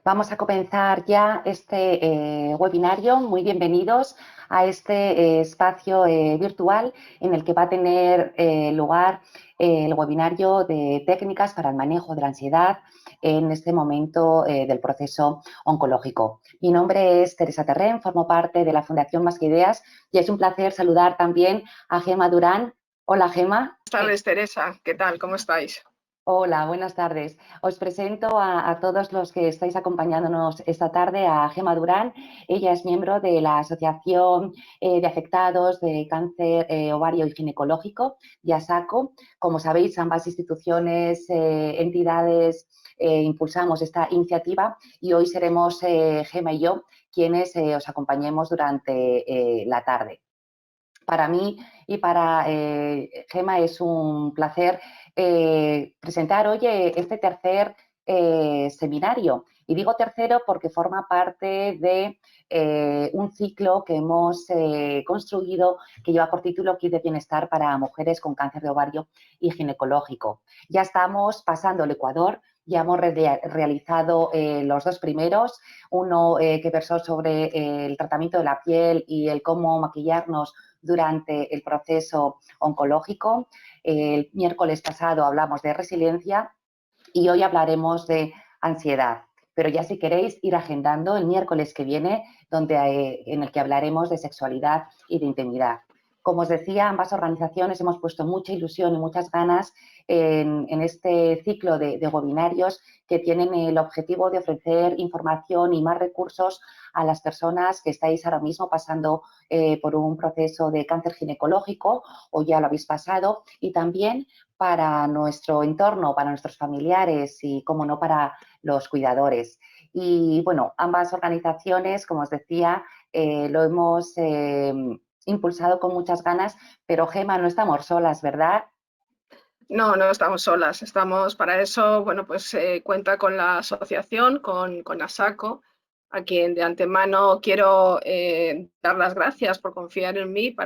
Vamos a comenzar ya este webinario. Muy bienvenidos a este espacio virtual en el que va a tener lugar el webinario de técnicas para el manejo de la ansiedad en este momento del proceso oncológico. Mi nombre es Teresa Terrén, formo parte de la Fundación Más que Ideas y es un placer saludar también a Gema Durán. Hola, Gema. Buenas tardes, Teresa. ¿Qué tal? ¿Cómo estáis? Hola, buenas tardes. Os presento a todos los que estáis acompañándonos esta tarde a Gema Durán. Ella es miembro de la Asociación de Afectados de Cáncer Ovario y Ginecológico, YASACO. Como sabéis, ambas instituciones, entidades, impulsamos esta iniciativa y hoy seremos Gema y yo quienes os acompañemos durante la tarde. Para mí y para Gema es un placer presentar hoy este tercer seminario. Y digo tercero porque forma parte de un ciclo que hemos construido que lleva por título Kit de Bienestar para mujeres con cáncer de ovario y ginecológico. Ya estamos pasando el Ecuador. Ya hemos realizado los dos primeros, uno que versó sobre el tratamiento de la piel y el cómo maquillarnos durante el proceso oncológico. El miércoles pasado hablamos de resiliencia y hoy hablaremos de ansiedad. Pero ya si queréis ir agendando el miércoles que viene, en el que hablaremos de sexualidad y de intimidad. Como os decía, ambas organizaciones hemos puesto mucha ilusión y muchas ganas en este ciclo de webinarios que tienen el objetivo de ofrecer información y más recursos a las personas que estáis ahora mismo pasando por un proceso de cáncer ginecológico o ya lo habéis pasado, y también para nuestro entorno, para nuestros familiares y, como no, para los cuidadores. Y bueno, ambas organizaciones, como os decía, lo hemos impulsado con muchas ganas, pero Gema, no estamos solas, ¿verdad? No, no estamos solas. Estamos para eso, bueno, pues cuenta con la asociación, con ASACO, a quien de antemano quiero dar las gracias por confiar en mí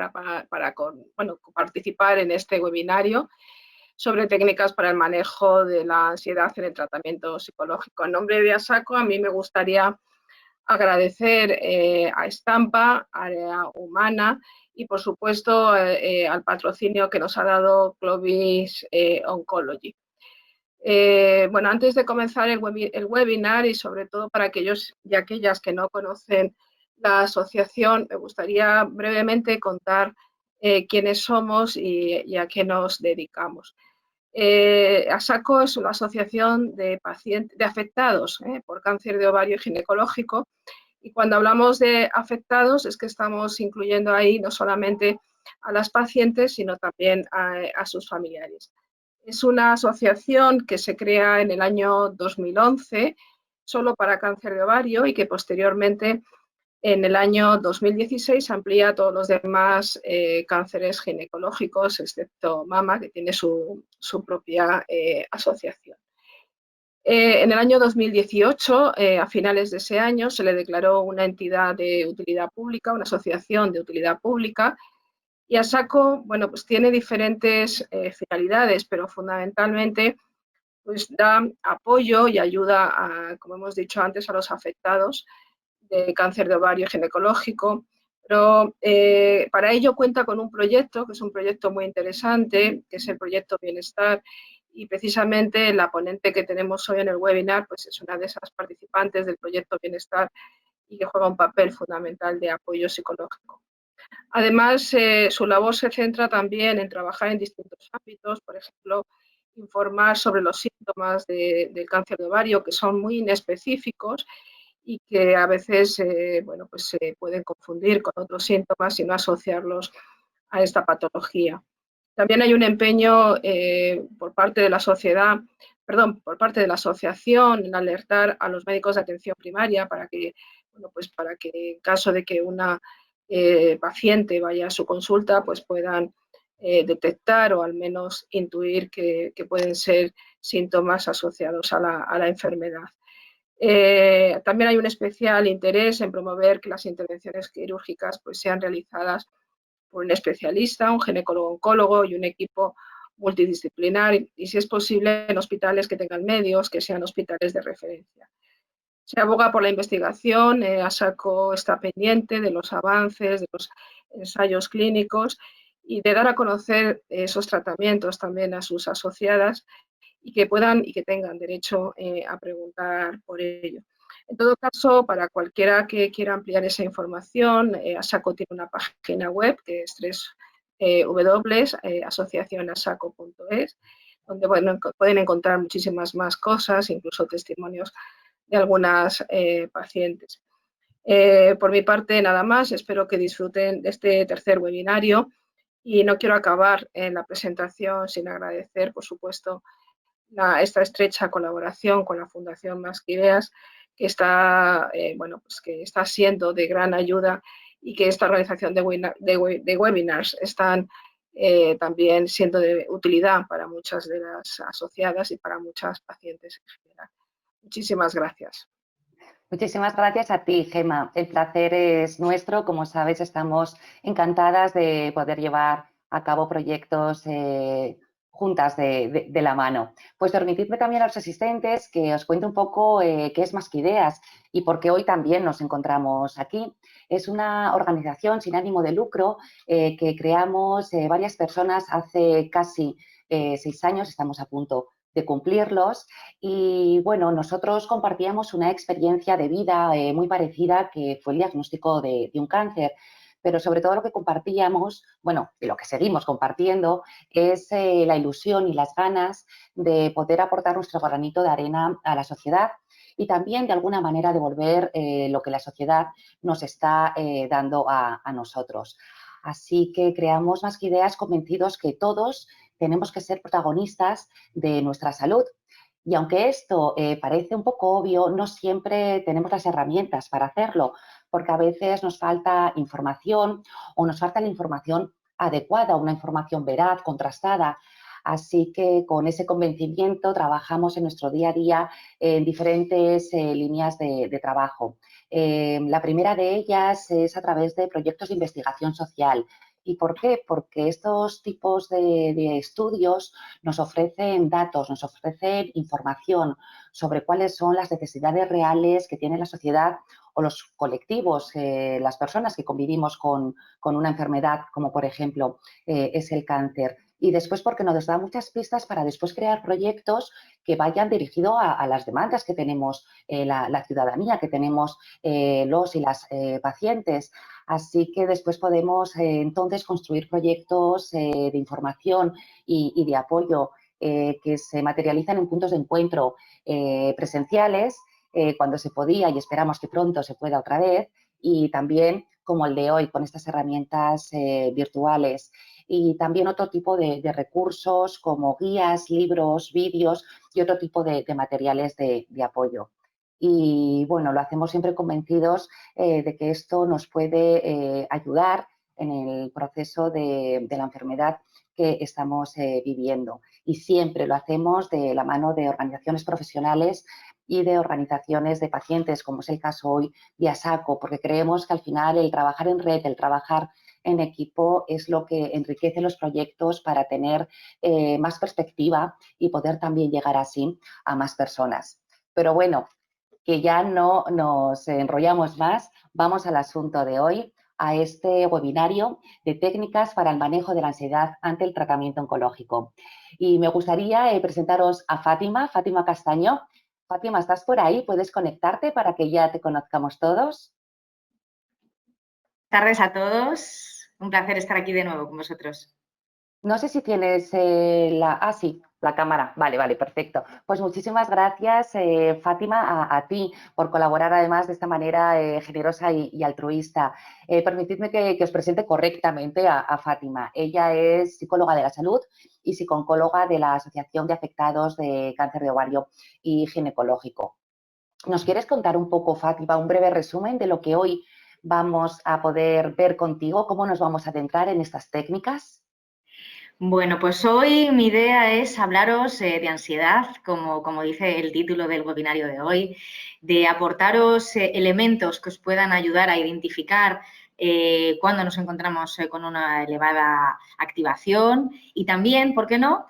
bueno, participar en este webinario sobre técnicas para el manejo de la ansiedad en el tratamiento psicológico. En nombre de ASACO, a mí me gustaría agradecer a Estampa, Área Humana y, por supuesto, al patrocinio que nos ha dado Clovis Oncology. Bueno, antes de comenzar el webinar y sobre todo para aquellos y aquellas que no conocen la asociación, me gustaría brevemente contar quiénes somos y a qué nos dedicamos. ASACO es una asociación de afectados por cáncer de ovario y ginecológico, y cuando hablamos de afectados es que estamos incluyendo ahí no solamente a las pacientes, sino también a sus familiares. Es una asociación que se crea en el año 2011 solo para cáncer de ovario y que posteriormente en el año 2016 amplía a todos los demás cánceres ginecológicos, excepto mama, que tiene su propia asociación. En el año 2018, a finales de ese año, se le declaró una entidad de utilidad pública, una asociación de utilidad pública, y ASACO, bueno, pues tiene diferentes finalidades, pero fundamentalmente pues da apoyo y ayuda, como hemos dicho antes, a los afectados de cáncer de ovario ginecológico, pero para ello cuenta con un proyecto, que es un proyecto muy interesante, que es el proyecto Bienestar, y precisamente la ponente que tenemos hoy en el webinar pues es una de esas participantes del proyecto Bienestar y que juega un papel fundamental de apoyo psicológico. Además, su labor se centra también en trabajar en distintos ámbitos, por ejemplo, informar sobre los síntomas del cáncer de ovario, que son muy inespecíficos y que a veces bueno, pues se pueden confundir con otros síntomas y no asociarlos a esta patología. También hay un empeño por parte de la sociedad, perdón, por parte de la asociación en alertar a los médicos de atención primaria para que, bueno, pues para que en caso de que una paciente vaya a su consulta, pues puedan detectar o al menos intuir que pueden ser síntomas asociados a la enfermedad. También hay un especial interés en promover que las intervenciones quirúrgicas pues, sean realizadas por un especialista, un ginecólogo-oncólogo y un equipo multidisciplinar y, si es posible, en hospitales que tengan medios, que sean hospitales de referencia. Se aboga por la investigación, ASACO está pendiente de los avances, de los ensayos clínicos y de dar a conocer esos tratamientos también a sus asociadas y que puedan y que tengan derecho a preguntar por ello. En todo caso, para cualquiera que quiera ampliar esa información, ASACO tiene una página web que es www.asociacionasaco.es, donde pueden encontrar muchísimas más cosas, incluso testimonios de algunas pacientes. Por mi parte, nada más. Espero que disfruten de este tercer webinario y no quiero acabar en la presentación sin agradecer, por supuesto, esta estrecha colaboración con la Fundación Más que Ideas, que está, pues que está siendo de gran ayuda y que esta organización de webinars están también siendo de utilidad para muchas de las asociadas y para muchas pacientes en general. Muchísimas gracias. Muchísimas gracias a ti, Gemma. El placer es nuestro. Como sabes, estamos encantadas de poder llevar a cabo proyectos juntas de la mano. Pues permitidme también a los asistentes que os cuente un poco qué es Más que Ideas y por qué hoy también nos encontramos aquí. Es una organización sin ánimo de lucro que creamos varias personas hace casi 6 años, estamos a punto de cumplirlos. Y bueno, nosotros compartíamos una experiencia de vida muy parecida, que fue el diagnóstico de un cáncer. Pero sobre todo lo que compartíamos, bueno, y lo que seguimos compartiendo, es la ilusión y las ganas de poder aportar nuestro granito de arena a la sociedad y también de alguna manera devolver lo que la sociedad nos está dando a nosotros. Así que creamos Más que Ideas convencidos que todos tenemos que ser protagonistas de nuestra salud. Y aunque esto parece un poco obvio, no siempre tenemos las herramientas para hacerlo, porque a veces nos falta información o nos falta la información adecuada, una información veraz, contrastada. Así que con ese convencimiento trabajamos en nuestro día a día en diferentes líneas de trabajo. La primera de ellas es a través de proyectos de investigación social. ¿Y por qué? Porque estos tipos de estudios nos ofrecen datos, nos ofrecen información sobre cuáles son las necesidades reales que tiene la sociedad o los colectivos, las personas que convivimos con una enfermedad, como por ejemplo es el cáncer. Y después porque nos da muchas pistas para después crear proyectos que vayan dirigidos a las demandas que tenemos la ciudadanía, que tenemos los y las pacientes. Así que después podemos entonces construir proyectos de información y de apoyo que se materializan en puntos de encuentro presenciales cuando se podía y esperamos que pronto se pueda otra vez, y también como el de hoy con estas herramientas virtuales, y también otro tipo de recursos como guías, libros, vídeos y otro tipo de materiales de apoyo. Y bueno, lo hacemos siempre convencidos de que esto nos puede ayudar en el proceso de la enfermedad que estamos viviendo. Y siempre lo hacemos de la mano de organizaciones profesionales y de organizaciones de pacientes, como es el caso hoy de ASACO, porque creemos que al final el trabajar en red, el trabajar en equipo es lo que enriquece los proyectos para tener más perspectiva y poder también llegar así a más personas. Pero bueno, que ya no nos enrollamos más, vamos al asunto de hoy, a este webinario de técnicas para el manejo de la ansiedad ante el tratamiento oncológico. Y me gustaría presentaros a Fátima Castaño. Fátima, ¿estás por ahí? ¿Puedes conectarte para que ya te conozcamos todos? Buenas tardes a todos. Un placer estar aquí de nuevo con vosotros. No sé si tienes sí, la cámara. Vale, perfecto. Pues muchísimas gracias, Fátima, a ti por colaborar además de esta manera generosa y altruista. Permitidme que os presente correctamente a Fátima. Ella es psicóloga de la salud y psicooncóloga de la Asociación de Afectados de Cáncer de Ovario y Ginecológico. ¿Nos quieres contar un poco, Fátima, un breve resumen de lo que hoy vamos a poder ver contigo? ¿Cómo nos vamos a adentrar en estas técnicas? Bueno, pues hoy mi idea es hablaros de ansiedad, como dice el título del webinario de hoy, de aportaros elementos que os puedan ayudar a identificar cuando nos encontramos con una elevada activación y también, ¿por qué no?,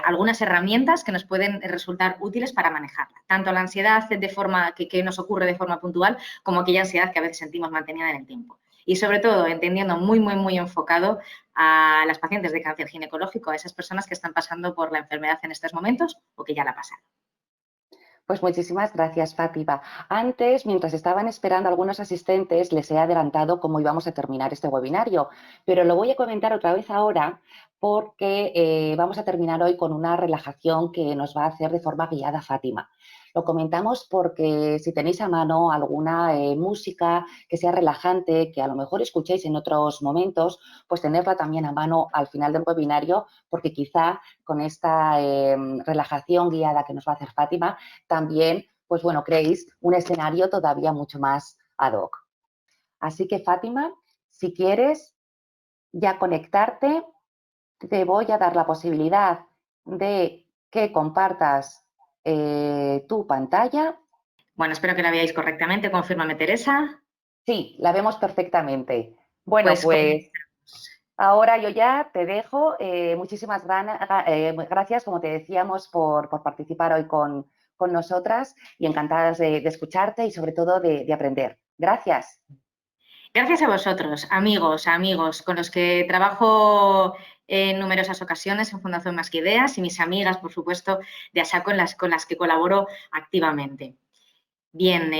algunas herramientas que nos pueden resultar útiles para manejarla. Tanto la ansiedad de forma que nos ocurre de forma puntual, como aquella ansiedad que a veces sentimos mantenida en el tiempo. Y sobre todo, entendiendo muy enfocado a las pacientes de cáncer ginecológico, a esas personas que están pasando por la enfermedad en estos momentos o que ya la pasaron. Pues muchísimas gracias, Fátima. Antes, mientras estaban esperando algunos asistentes, les he adelantado cómo íbamos a terminar este webinario, pero lo voy a comentar otra vez ahora porque vamos a terminar hoy con una relajación que nos va a hacer de forma guiada Fátima. Lo comentamos porque si tenéis a mano alguna música que sea relajante, que a lo mejor escuchéis en otros momentos, pues tenerla también a mano al final del webinario, porque quizá con esta relajación guiada que nos va a hacer Fátima, también, pues bueno, creéis un escenario todavía mucho más ad hoc. Así que, Fátima, si quieres ya conectarte, te voy a dar la posibilidad de que compartas tu pantalla. Bueno, espero que la veáis correctamente. Confírmame, Teresa. Sí, la vemos perfectamente. Bueno, pues ahora yo ya te dejo. Muchísimas gracias, como te decíamos, por participar hoy con nosotras y encantadas de escucharte y sobre todo de aprender. Gracias. Gracias a vosotros, amigos, con los que trabajo en numerosas ocasiones en Fundación Más que Ideas y mis amigas, por supuesto, de ASACO con las que colaboro activamente. Bien,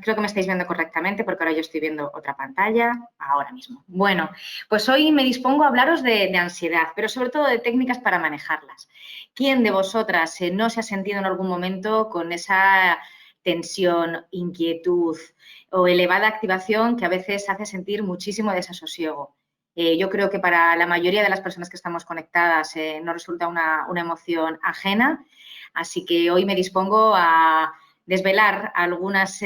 creo que me estáis viendo correctamente porque ahora yo estoy viendo otra pantalla ahora mismo. Bueno, pues hoy me dispongo a hablaros de ansiedad, pero sobre todo de técnicas para manejarlas. ¿Quién de vosotras no se ha sentido en algún momento con esa tensión, inquietud o elevada activación que a veces hace sentir muchísimo desasosiego? Yo creo que para la mayoría de las personas que estamos conectadas nos resulta una emoción ajena, así que hoy me dispongo a desvelar algunas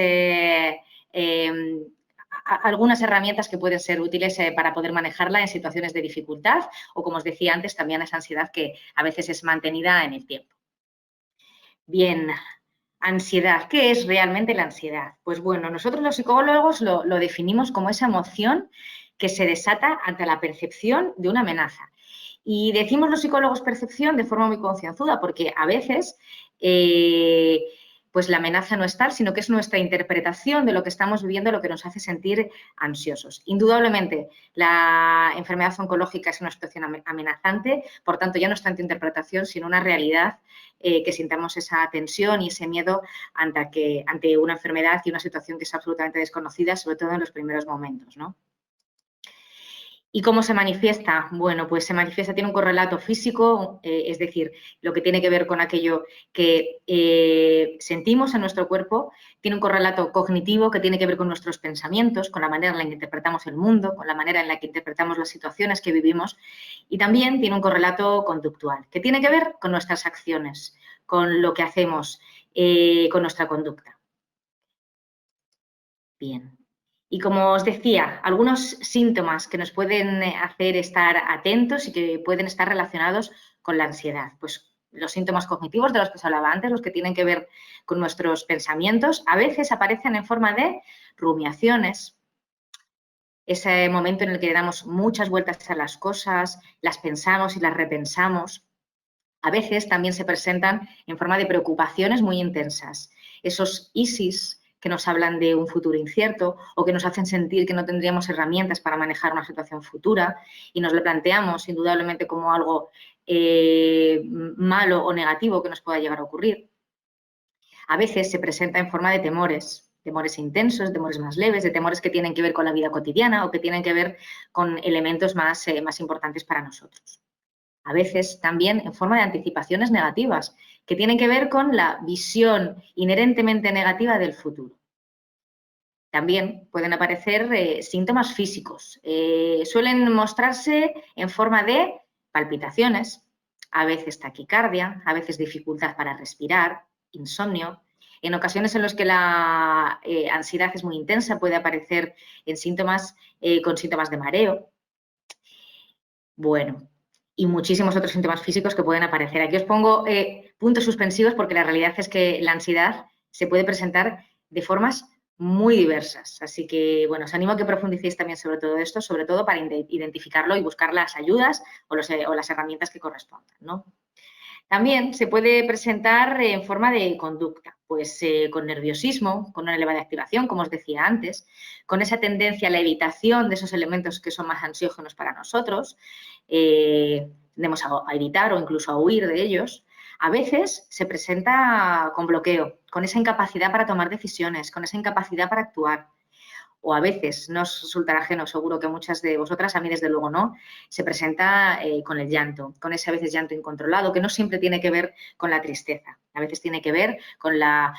herramientas que pueden ser útiles para poder manejarla en situaciones de dificultad o, como os decía antes, también esa ansiedad que a veces es mantenida en el tiempo. Bien, ansiedad. ¿Qué es realmente la ansiedad? Pues bueno, nosotros los psicólogos lo definimos como esa emoción que se desata ante la percepción de una amenaza. Y decimos los psicólogos percepción de forma muy concienzuda porque a veces pues la amenaza no es tal, sino que es nuestra interpretación de lo que estamos viviendo lo que nos hace sentir ansiosos. Indudablemente, la enfermedad oncológica es una situación amenazante, por tanto, ya no es tanto interpretación, sino una realidad que sintamos esa tensión y ese miedo ante una enfermedad y una situación que es absolutamente desconocida, sobre todo en los primeros momentos, ¿no? ¿Y cómo se manifiesta? Bueno, pues se manifiesta, tiene un correlato físico, es decir, lo que tiene que ver con aquello que sentimos en nuestro cuerpo, tiene un correlato cognitivo que tiene que ver con nuestros pensamientos, con la manera en la que interpretamos el mundo, con la manera en la que interpretamos las situaciones que vivimos, y también tiene un correlato conductual, que tiene que ver con nuestras acciones, con lo que hacemos, con nuestra conducta. Bien. Y como os decía, algunos síntomas que nos pueden hacer estar atentos y que pueden estar relacionados con la ansiedad. Pues los síntomas cognitivos de los que os hablaba antes, los que tienen que ver con nuestros pensamientos, a veces aparecen en forma de rumiaciones. Ese momento en el que le damos muchas vueltas a las cosas, las pensamos y las repensamos. A veces también se presentan en forma de preocupaciones muy intensas. Esos ISIS que nos hablan de un futuro incierto o que nos hacen sentir que no tendríamos herramientas para manejar una situación futura y nos lo planteamos indudablemente como algo malo o negativo que nos pueda llegar a ocurrir. A veces se presenta en forma de temores intensos, temores más leves, de temores que tienen que ver con la vida cotidiana o que tienen que ver con elementos más importantes para nosotros. A veces también en forma de anticipaciones negativas, que tienen que ver con la visión inherentemente negativa del futuro. También pueden aparecer síntomas físicos. Suelen mostrarse en forma de palpitaciones, a veces taquicardia, a veces dificultad para respirar, insomnio. En ocasiones en las que la ansiedad es muy intensa puede aparecer en síntomas con síntomas de mareo. Bueno, y muchísimos otros síntomas físicos que pueden aparecer. Aquí os pongo puntos suspensivos porque la realidad es que la ansiedad se puede presentar de formas muy diversas. Así que, bueno, os animo a que profundicéis también sobre todo esto, sobre todo para identificarlo y buscar las ayudas o las herramientas que correspondan, ¿no? También se puede presentar en forma de conducta, pues con nerviosismo, con una elevada activación, como os decía antes, con esa tendencia a la evitación de esos elementos que son más ansiógenos para nosotros, tendemos a evitar o incluso a huir de ellos. A veces se presenta con bloqueo, con esa incapacidad para tomar decisiones, con esa incapacidad para actuar. O a veces, no os resultará ajeno, seguro que muchas de vosotras, a mí desde luego no, se presenta con el llanto, con ese a veces llanto incontrolado, que no siempre tiene que ver con la tristeza, a veces tiene que ver con la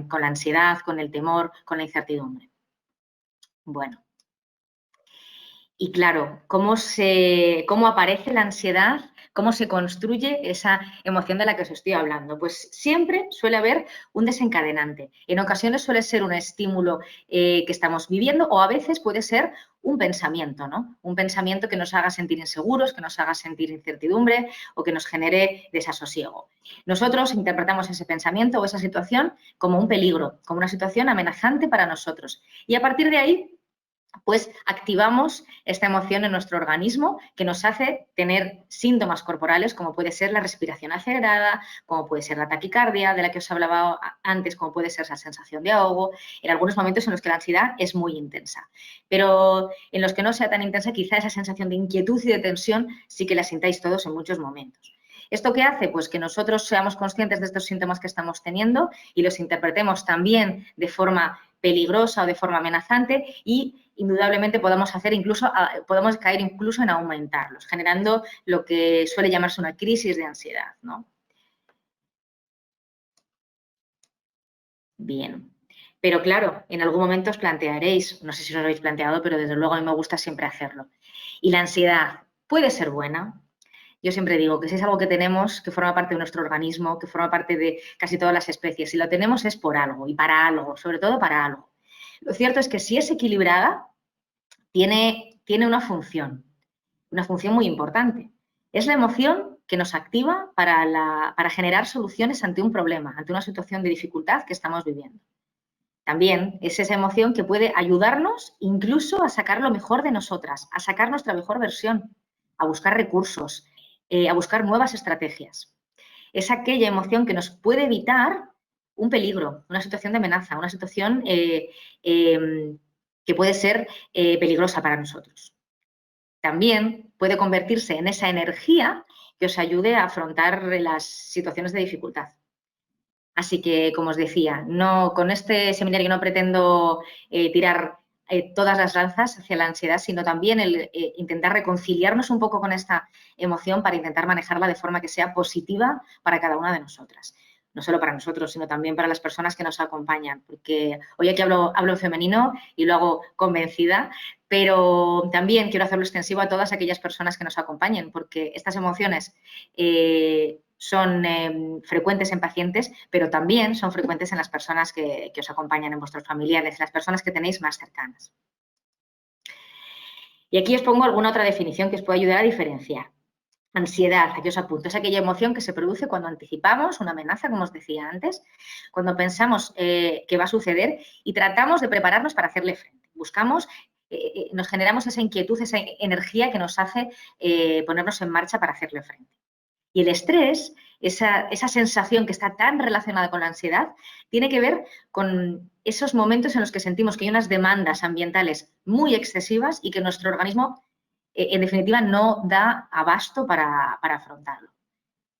ansiedad, con el temor, con la incertidumbre. Bueno, y claro, ¿cómo aparece la ansiedad? ¿Cómo se construye esa emoción de la que os estoy hablando? Pues siempre suele haber un desencadenante. En ocasiones suele ser un estímulo que estamos viviendo o a veces puede ser un pensamiento, ¿no? Un pensamiento que nos haga sentir inseguros, que nos haga sentir incertidumbre o que nos genere desasosiego. Nosotros interpretamos ese pensamiento o esa situación como un peligro, como una situación amenazante para nosotros. Y a partir de ahí, pues activamos esta emoción en nuestro organismo que nos hace tener síntomas corporales como puede ser la respiración acelerada, como puede ser la taquicardia de la que os hablaba antes, como puede ser esa sensación de ahogo, en algunos momentos en los que la ansiedad es muy intensa, pero en los que no sea tan intensa quizá esa sensación de inquietud y de tensión sí que la sintáis todos en muchos momentos. ¿Esto qué hace? Pues que nosotros seamos conscientes de estos síntomas que estamos teniendo y los interpretemos también de forma peligrosa o de forma amenazante y indudablemente podemos caer incluso en aumentarlos, generando lo que suele llamarse una crisis de ansiedad, ¿no? Bien, pero claro, en algún momento os plantearéis, no sé si os lo habéis planteado, pero desde luego a mí me gusta siempre hacerlo. ¿Y la ansiedad puede ser buena? Yo siempre digo que si es algo que tenemos, que forma parte de nuestro organismo, que forma parte de casi todas las especies, si lo tenemos es por algo y para algo, sobre todo para algo. Lo cierto es que si es equilibrada, tiene una función muy importante. Es la emoción que nos activa para generar soluciones ante un problema, ante una situación de dificultad que estamos viviendo. También es esa emoción que puede ayudarnos incluso a sacar lo mejor de nosotras, a sacar nuestra mejor versión, a buscar recursos, a buscar nuevas estrategias. Es aquella emoción que nos puede evitar un peligro, una situación de amenaza, una situación que puede ser peligrosa para nosotros. También puede convertirse en esa energía que os ayude a afrontar las situaciones de dificultad. Así que, como os decía, con este seminario no pretendo tirar todas las lanzas hacia la ansiedad, sino también el intentar reconciliarnos un poco con esta emoción para intentar manejarla de forma que sea positiva para cada una de nosotras. No solo para nosotros, sino también para las personas que nos acompañan, porque hoy aquí hablo en femenino y lo hago convencida, pero también quiero hacerlo extensivo a todas aquellas personas que nos acompañen, porque estas emociones son frecuentes en pacientes, pero también son frecuentes en las personas que os acompañan, en vuestros familiares, en las personas que tenéis más cercanas. Y aquí os pongo alguna otra definición que os puede ayudar a diferenciar. Ansiedad, aquí os apunto, es aquella emoción que se produce cuando anticipamos una amenaza, como os decía antes, cuando pensamos que va a suceder y tratamos de prepararnos para hacerle frente. Nos generamos esa inquietud, esa energía que nos hace ponernos en marcha para hacerle frente. Y el estrés, esa sensación que está tan relacionada con la ansiedad, tiene que ver con esos momentos en los que sentimos que hay unas demandas ambientales muy excesivas y que nuestro organismo, en definitiva, no da abasto para afrontarlo.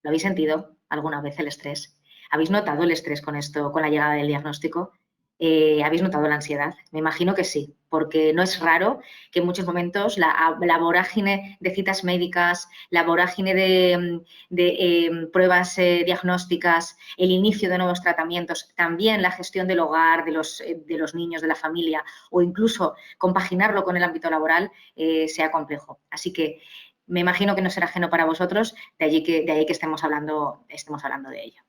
¿Lo habéis sentido alguna vez el estrés? ¿Habéis notado el estrés con esto, con la llegada del diagnóstico? ¿Habéis notado la ansiedad? Me imagino que sí, porque no es raro que en muchos momentos la vorágine de citas médicas, la vorágine de pruebas diagnósticas, el inicio de nuevos tratamientos, también la gestión del hogar, de los niños, de la familia o incluso compaginarlo con el ámbito laboral sea complejo. Así que me imagino que no será ajeno para vosotros, de ahí que estemos hablando de ello.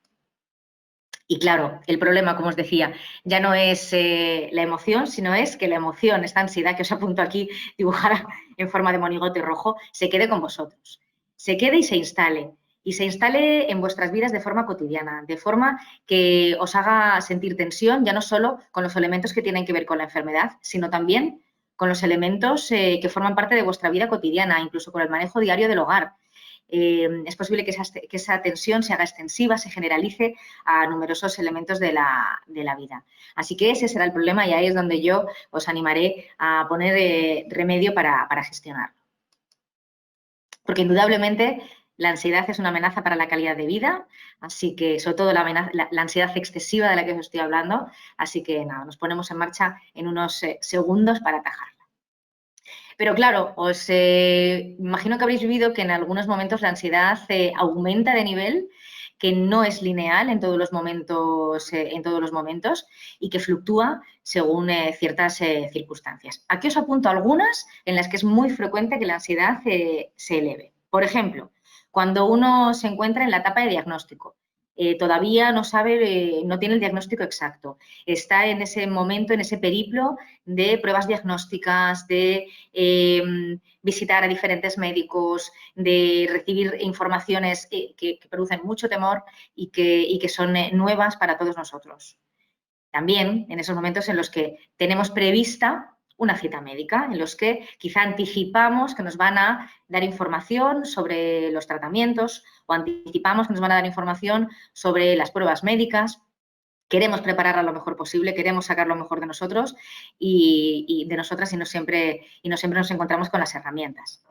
Y claro, el problema, como os decía, ya no es la emoción, sino es que la emoción, esta ansiedad que os apunto aquí dibujada en forma de monigote rojo, se quede con vosotros, se quede y se instale y se instale en vuestras vidas de forma cotidiana, de forma que os haga sentir tensión, ya no solo con los elementos que tienen que ver con la enfermedad, sino también con los elementos que forman parte de vuestra vida cotidiana, incluso con el manejo diario del hogar. Es posible que esa tensión se haga extensiva, se generalice a numerosos elementos de la vida. Así que ese será el problema y ahí es donde yo os animaré a poner remedio para gestionarlo. Porque indudablemente la ansiedad es una amenaza para la calidad de vida, así que sobre todo la ansiedad excesiva de la que os estoy hablando, así que nada, nos ponemos en marcha en unos segundos para atajarla. Pero claro, os imagino que habréis vivido que en algunos momentos la ansiedad aumenta de nivel, que no es lineal en todos los momentos y que fluctúa según ciertas circunstancias. Aquí os apunto algunas en las que es muy frecuente que la ansiedad se eleve. Por ejemplo, cuando uno se encuentra en la etapa de diagnóstico, todavía no sabe, no tiene el diagnóstico exacto, está en ese momento, en ese periplo de pruebas diagnósticas, de visitar a diferentes médicos, de recibir informaciones que producen mucho temor y que son nuevas para todos nosotros. También en esos momentos en los que tenemos prevista una cita médica, en los que quizá anticipamos que nos van a dar información sobre los tratamientos o anticipamos que nos van a dar información sobre las pruebas médicas. Queremos prepararla lo mejor posible, queremos sacar lo mejor de nosotros y de nosotras y no siempre nos encontramos con las herramientas.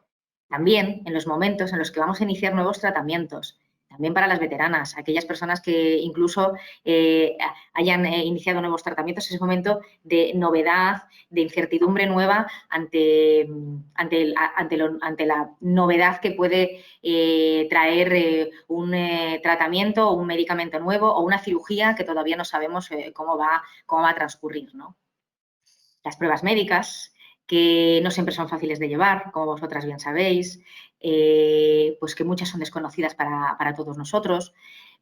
También en los momentos en los que vamos a iniciar nuevos tratamientos, también para las veteranas, aquellas personas que incluso hayan iniciado nuevos tratamientos, ese momento de novedad, de incertidumbre nueva ante la novedad que puede traer un tratamiento o un medicamento nuevo o una cirugía que todavía no sabemos cómo va a transcurrir, ¿no? Las pruebas médicas, que no siempre son fáciles de llevar, como vosotras bien sabéis, pues que muchas son desconocidas para todos nosotros,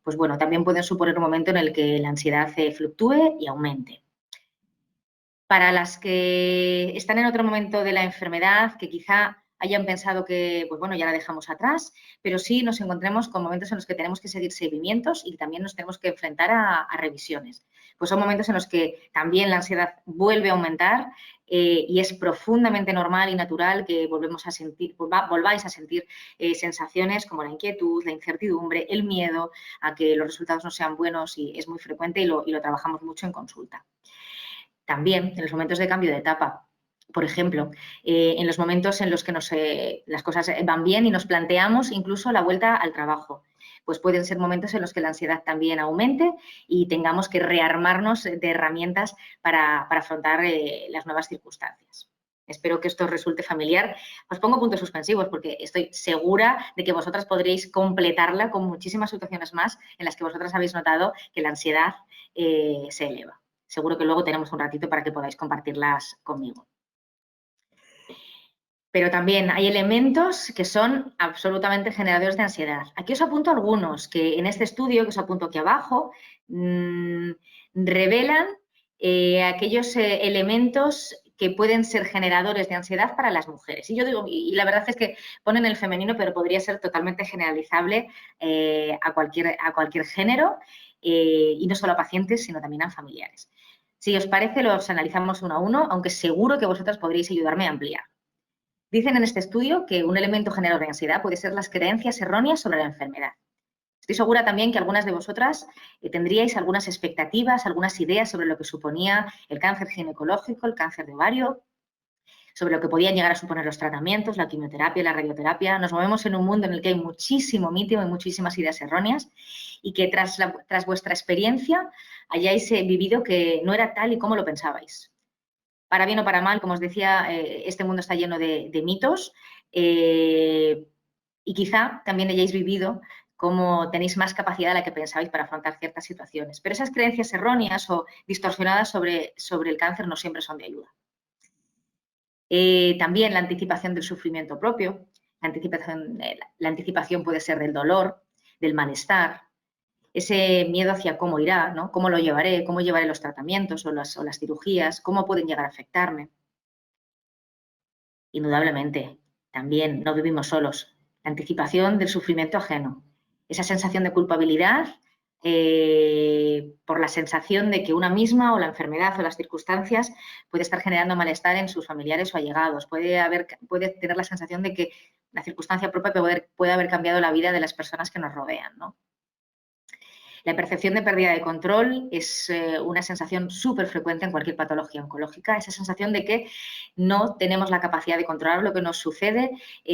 pues bueno, también pueden suponer un momento en el que la ansiedad fluctúe y aumente. Para las que están en otro momento de la enfermedad, que quizá hayan pensado que, pues bueno, ya la dejamos atrás, pero sí nos encontremos con momentos en los que tenemos que seguir seguimientos y también nos tenemos que enfrentar a revisiones. Pues son momentos en los que también la ansiedad vuelve a aumentar y es profundamente normal y natural que volváis a sentir sensaciones como la inquietud, la incertidumbre, el miedo a que los resultados no sean buenos y es muy frecuente y lo trabajamos mucho en consulta. También en los momentos de cambio de etapa, por ejemplo, en los momentos en los que las cosas van bien y nos planteamos incluso la vuelta al trabajo, pues pueden ser momentos en los que la ansiedad también aumente y tengamos que rearmarnos de herramientas para afrontar las nuevas circunstancias. Espero que esto os resulte familiar. Os pongo puntos suspensivos porque estoy segura de que vosotras podréis completarla con muchísimas situaciones más en las que vosotras habéis notado que la ansiedad se eleva. Seguro que luego tenemos un ratito para que podáis compartirlas conmigo. Pero también hay elementos que son absolutamente generadores de ansiedad. Aquí os apunto algunos que en este estudio, que os apunto aquí abajo, revelan aquellos elementos que pueden ser generadores de ansiedad para las mujeres. Y yo digo, y la verdad es que ponen el femenino, pero podría ser totalmente generalizable a cualquier género y no solo a pacientes, sino también a familiares. Si os parece, los analizamos uno a uno, aunque seguro que vosotras podréis ayudarme a ampliar. Dicen en este estudio que un elemento generador de ansiedad puede ser las creencias erróneas sobre la enfermedad. Estoy segura también que algunas de vosotras tendríais algunas expectativas, algunas ideas sobre lo que suponía el cáncer ginecológico, el cáncer de ovario, sobre lo que podían llegar a suponer los tratamientos, la quimioterapia, la radioterapia. Nos movemos en un mundo en el que hay muchísimo mito y muchísimas ideas erróneas y que tras vuestra experiencia hayáis vivido que no era tal y como lo pensabais. Para bien o para mal, como os decía, este mundo está lleno de mitos y quizá también hayáis vivido cómo tenéis más capacidad de la que pensabais para afrontar ciertas situaciones. Pero esas creencias erróneas o distorsionadas sobre el cáncer no siempre son de ayuda. También la anticipación del sufrimiento propio, la anticipación puede ser del dolor, del malestar, ese miedo hacia cómo irá, ¿no? Cómo lo llevaré, cómo llevaré los tratamientos o las cirugías, cómo pueden llegar a afectarme. Indudablemente, también no vivimos solos. La anticipación del sufrimiento ajeno, esa sensación de culpabilidad por la sensación de que una misma o la enfermedad o las circunstancias puede estar generando malestar en sus familiares o allegados. Puede tener la sensación de que la circunstancia propia puede haber cambiado la vida de las personas que nos rodean, ¿no? La percepción de pérdida de control es una sensación súper frecuente en cualquier patología oncológica, esa sensación de que no tenemos la capacidad de controlar lo que nos sucede,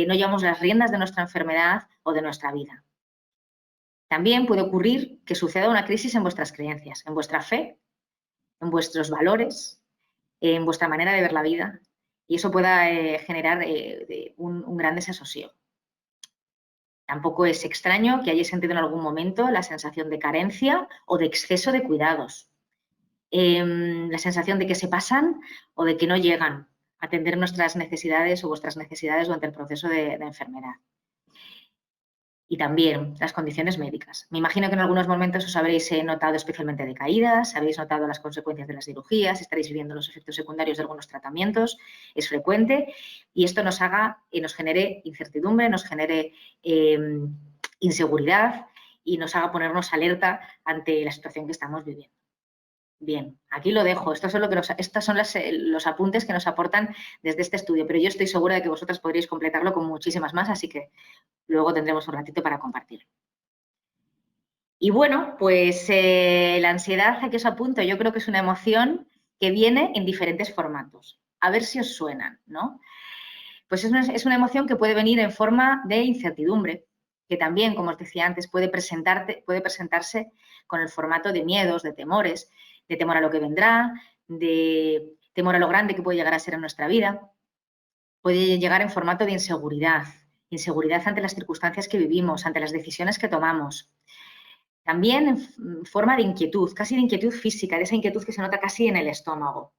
no llevamos las riendas de nuestra enfermedad o de nuestra vida. También puede ocurrir que suceda una crisis en vuestras creencias, en vuestra fe, en vuestros valores, en vuestra manera de ver la vida, y eso pueda generar un gran desasosiego. Tampoco es extraño que hayáis sentido en algún momento la sensación de carencia o de exceso de cuidados, la sensación de que se pasan o de que no llegan a atender nuestras necesidades o vuestras necesidades durante el proceso de enfermedad. Y también las condiciones médicas. Me imagino que en algunos momentos os habréis notado especialmente decaídas, habéis notado las consecuencias de las cirugías, estaréis viviendo los efectos secundarios de algunos tratamientos, es frecuente, y esto nos genere incertidumbre, nos genere inseguridad y nos haga ponernos alerta ante la situación que estamos viviendo. Bien, aquí lo dejo. Estos son los apuntes que nos aportan desde este estudio, pero yo estoy segura de que vosotras podréis completarlo con muchísimas más, así que luego tendremos un ratito para compartir. Y bueno, pues la ansiedad, aquí os apunto, yo creo que es una emoción que viene en diferentes formatos. A ver si os suenan, ¿no? Pues es una emoción que puede venir en forma de incertidumbre, que también, como os decía antes, puede presentarse con el formato de miedos, de temores, de temor a lo que vendrá, de temor a lo grande que puede llegar a ser en nuestra vida. Puede llegar en formato de inseguridad ante las circunstancias que vivimos, ante las decisiones que tomamos. También en forma de inquietud, casi de inquietud física, de esa inquietud que se nota casi en el estómago.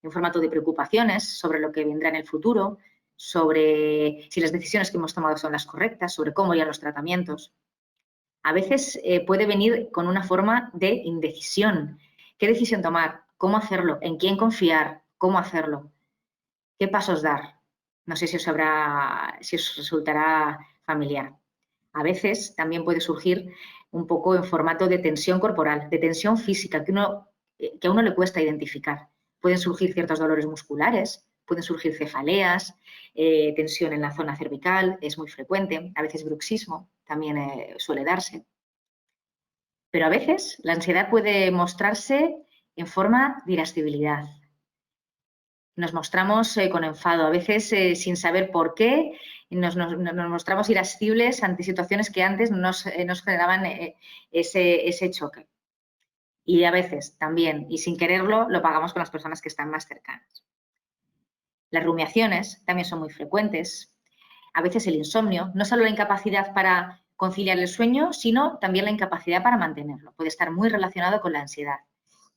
En formato de preocupaciones sobre lo que vendrá en el futuro, sobre si las decisiones que hemos tomado son las correctas, sobre cómo irán los tratamientos. A veces puede venir con una forma de indecisión. ¿Qué decisión tomar? ¿Cómo hacerlo? ¿En quién confiar? ¿Cómo hacerlo? ¿Qué pasos dar? No sé si os resultará familiar. A veces también puede surgir un poco en formato de tensión corporal, de tensión física, que a uno le cuesta identificar. Pueden surgir ciertos dolores musculares, pueden surgir cefaleas, tensión en la zona cervical, es muy frecuente, a veces bruxismo también suele darse. Pero a veces la ansiedad puede mostrarse en forma de irascibilidad. Nos mostramos con enfado, a veces sin saber por qué, nos mostramos irascibles ante situaciones que antes nos generaban ese choque. Y a veces también, y sin quererlo, lo pagamos con las personas que están más cercanas. Las rumiaciones también son muy frecuentes. A veces el insomnio, no solo la incapacidad para conciliar el sueño, sino también la incapacidad para mantenerlo. Puede estar muy relacionado con la ansiedad.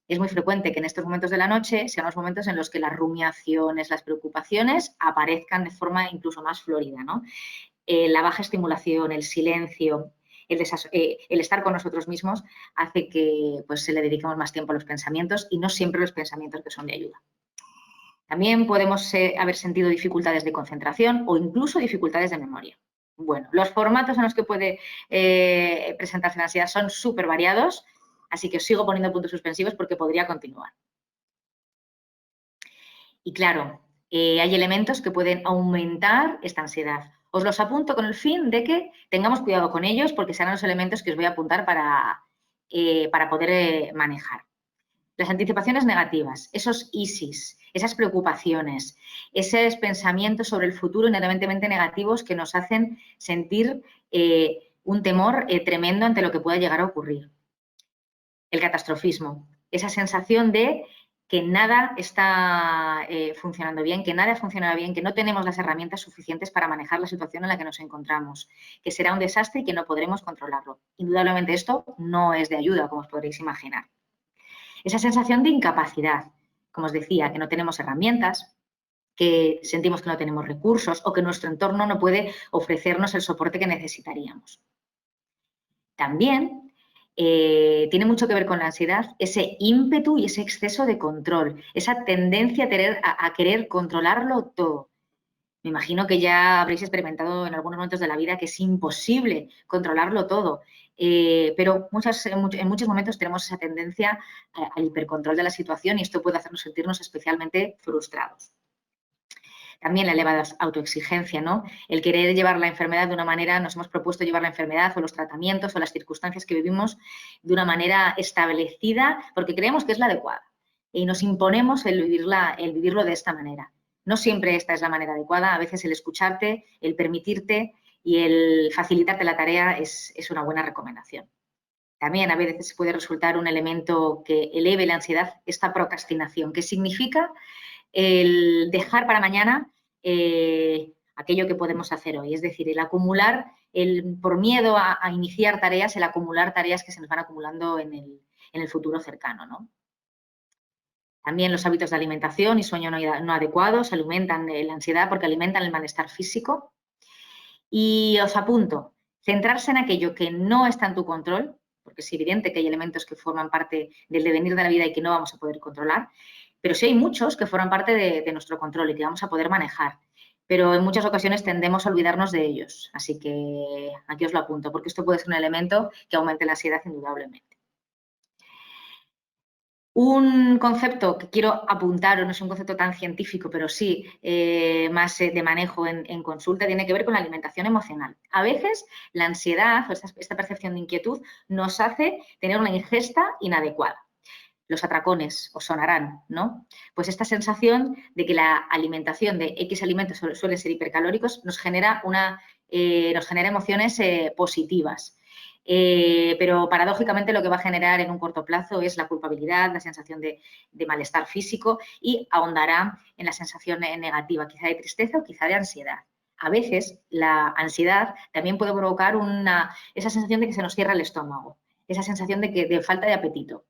Es muy frecuente que en estos momentos de la noche sean los momentos en los que las rumiaciones, las preocupaciones aparezcan de forma incluso más florida, ¿no? La baja estimulación, el silencio, el estar con nosotros mismos hace que pues, se le dediquemos más tiempo a los pensamientos y no siempre los pensamientos que son de ayuda. También podemos haber sentido dificultades de concentración o incluso dificultades de memoria. Bueno, los formatos en los que puede presentarse la ansiedad son súper variados, así que os sigo poniendo puntos suspensivos porque podría continuar. Y claro, hay elementos que pueden aumentar esta ansiedad. Os los apunto con el fin de que tengamos cuidado con ellos porque serán los elementos que os voy a apuntar para poder manejar. Las anticipaciones negativas, esos ISIS, esas preocupaciones, esos pensamientos sobre el futuro inherentemente negativos que nos hacen sentir un temor tremendo ante lo que pueda llegar a ocurrir. El catastrofismo, esa sensación de que nada está funcionando bien, que nada funcionará bien, que no tenemos las herramientas suficientes para manejar la situación en la que nos encontramos, que será un desastre y que no podremos controlarlo. Indudablemente esto no es de ayuda, como os podréis imaginar. Esa sensación de incapacidad, como os decía, que no tenemos herramientas, que sentimos que no tenemos recursos o que nuestro entorno no puede ofrecernos el soporte que necesitaríamos. También tiene mucho que ver con la ansiedad, ese ímpetu y ese exceso de control, esa tendencia a querer controlarlo todo. Me imagino que ya habréis experimentado en algunos momentos de la vida que es imposible controlarlo todo, pero en muchos momentos tenemos esa tendencia al hipercontrol de la situación y esto puede hacernos sentirnos especialmente frustrados. También la elevada autoexigencia, ¿no? El querer llevar la enfermedad de una manera, nos hemos propuesto llevar la enfermedad o los tratamientos o las circunstancias que vivimos de una manera establecida porque creemos que es la adecuada y nos imponemos el vivirlo de esta manera. No siempre esta es la manera adecuada, a veces el escucharte, el permitirte y el facilitarte la tarea es una buena recomendación. También a veces puede resultar un elemento que eleve la ansiedad, esta procrastinación, que significa el dejar para mañana aquello que podemos hacer hoy. Es decir, el acumular, por miedo a iniciar tareas, el acumular tareas que se nos van acumulando en el futuro cercano, ¿no? También los hábitos de alimentación y sueño no adecuados alimentan la ansiedad porque alimentan el malestar físico. Y os apunto, centrarse en aquello que no está en tu control, porque es evidente que hay elementos que forman parte del devenir de la vida y que no vamos a poder controlar, pero sí hay muchos que forman parte de nuestro control y que vamos a poder manejar. Pero en muchas ocasiones tendemos a olvidarnos de ellos. Así que aquí os lo apunto, porque esto puede ser un elemento que aumente la ansiedad indudablemente. Un concepto que quiero apuntar, no es un concepto tan científico, pero sí más de manejo en consulta, tiene que ver con la alimentación emocional. A veces la ansiedad o esta percepción de inquietud nos hace tener una ingesta inadecuada. Los atracones os sonarán, ¿no? Pues esta sensación de que la alimentación de X alimentos suelen ser hipercalóricos nos genera emociones positivas. Pero paradójicamente lo que va a generar en un corto plazo es la culpabilidad, la sensación de malestar físico y ahondará en la sensación negativa, quizá de tristeza o quizá de ansiedad. A veces la ansiedad también puede provocar esa sensación de que se nos cierra el estómago, esa sensación de falta de apetito.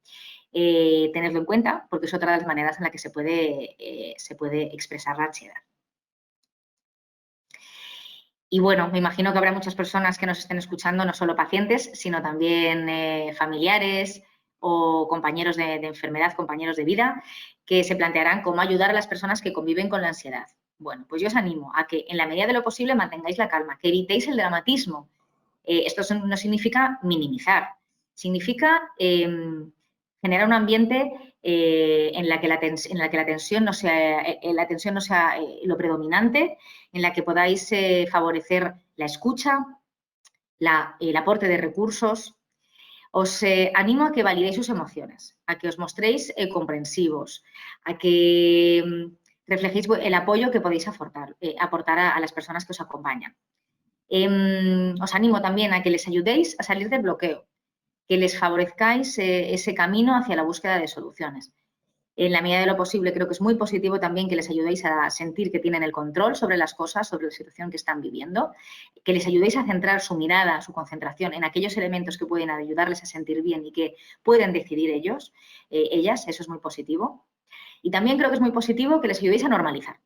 Tenerlo en cuenta porque es otra de las maneras en la que se puede expresar la ansiedad. Y bueno, me imagino que habrá muchas personas que nos estén escuchando, no solo pacientes, sino también familiares o compañeros de enfermedad, compañeros de vida, que se plantearán cómo ayudar a las personas que conviven con la ansiedad. Bueno, pues yo os animo a que en la medida de lo posible mantengáis la calma, que evitéis el dramatismo. Esto no significa minimizar, significa generar un ambiente en la que la tensión no sea lo predominante, en la que podáis favorecer la escucha, el aporte de recursos. Os animo a que validéis sus emociones, a que os mostréis comprensivos, a que reflejéis el apoyo que podéis aportar a las personas que os acompañan. Os animo también a que les ayudéis a salir del bloqueo, que les favorezcáis ese camino hacia la búsqueda de soluciones. En la medida de lo posible, creo que es muy positivo también que les ayudéis a sentir que tienen el control sobre las cosas, sobre la situación que están viviendo, que les ayudéis a centrar su mirada, su concentración en aquellos elementos que pueden ayudarles a sentir bien y que pueden decidir ellas, eso es muy positivo. Y también creo que es muy positivo que les ayudéis a normalizar.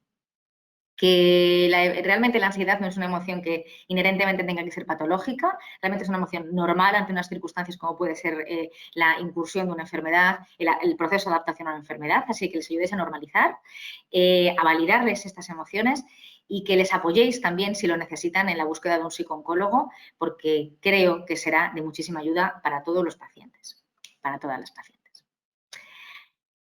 Que realmente la ansiedad no es una emoción que inherentemente tenga que ser patológica, realmente es una emoción normal ante unas circunstancias como puede ser la incursión de una enfermedad, el proceso de adaptación a la enfermedad, así que les ayudéis a normalizar, a validarles estas emociones y que les apoyéis también si lo necesitan en la búsqueda de un psicooncólogo, porque creo que será de muchísima ayuda para todos los pacientes, para todas las pacientes.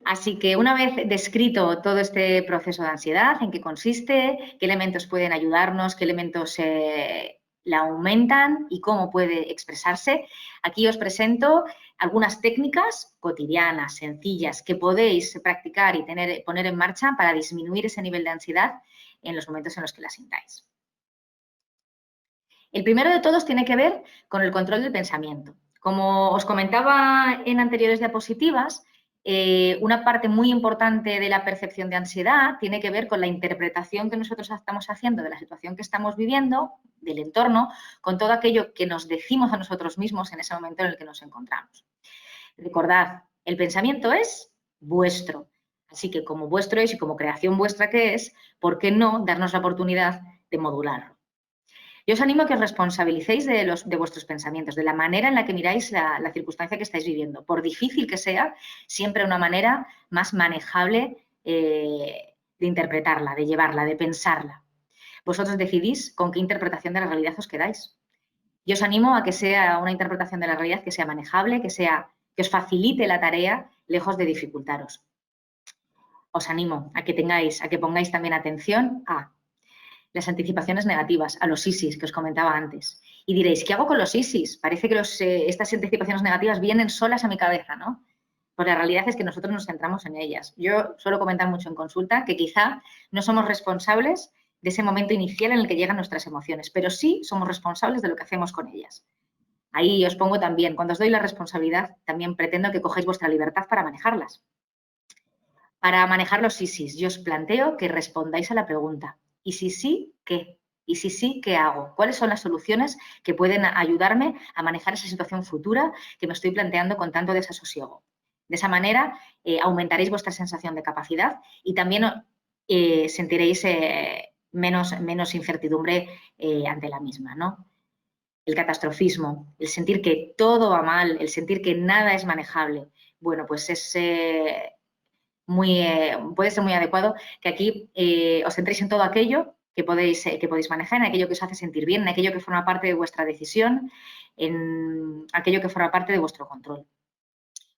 Así que una vez descrito todo este proceso de ansiedad, en qué consiste, qué elementos pueden ayudarnos, qué elementos la aumentan y cómo puede expresarse, aquí os presento algunas técnicas cotidianas, sencillas, que podéis practicar y poner en marcha para disminuir ese nivel de ansiedad en los momentos en los que la sintáis. El primero de todos tiene que ver con el control del pensamiento. Como os comentaba en anteriores diapositivas, una parte muy importante de la percepción de ansiedad tiene que ver con la interpretación que nosotros estamos haciendo de la situación que estamos viviendo, del entorno, con todo aquello que nos decimos a nosotros mismos en ese momento en el que nos encontramos. Recordad, el pensamiento es vuestro, así que como vuestro es y como creación vuestra que es, ¿por qué no darnos la oportunidad de modularlo? Yo os animo a que os responsabilicéis de vuestros pensamientos, de la manera en la que miráis la circunstancia que estáis viviendo. Por difícil que sea, siempre una manera más manejable de interpretarla, de llevarla, de pensarla. Vosotros decidís con qué interpretación de la realidad os quedáis. Yo os animo a que sea una interpretación de la realidad que sea manejable, que os facilite la tarea, lejos de dificultaros. Os animo a que pongáis también atención a las anticipaciones negativas, a los ISIS que os comentaba antes. Y diréis, ¿qué hago con los ISIS? Parece que estas anticipaciones negativas vienen solas a mi cabeza, ¿no? Pues la realidad es que nosotros nos centramos en ellas. Yo suelo comentar mucho en consulta que quizá no somos responsables de ese momento inicial en el que llegan nuestras emociones, pero sí somos responsables de lo que hacemos con ellas. Ahí os pongo también, cuando os doy la responsabilidad, también pretendo que cojáis vuestra libertad para manejarlas. Para manejar los ISIS, yo os planteo que respondáis a la pregunta, ¿y si sí, qué? ¿Y si sí, qué hago? ¿Cuáles son las soluciones que pueden ayudarme a manejar esa situación futura que me estoy planteando con tanto desasosiego? De esa manera aumentaréis vuestra sensación de capacidad y también sentiréis menos incertidumbre ante la misma, ¿no? El catastrofismo, el sentir que todo va mal, el sentir que nada es manejable, bueno, pues puede ser muy adecuado que aquí os centréis en todo aquello que podéis manejar, en aquello que os hace sentir bien, en aquello que forma parte de vuestra decisión, en aquello que forma parte de vuestro control.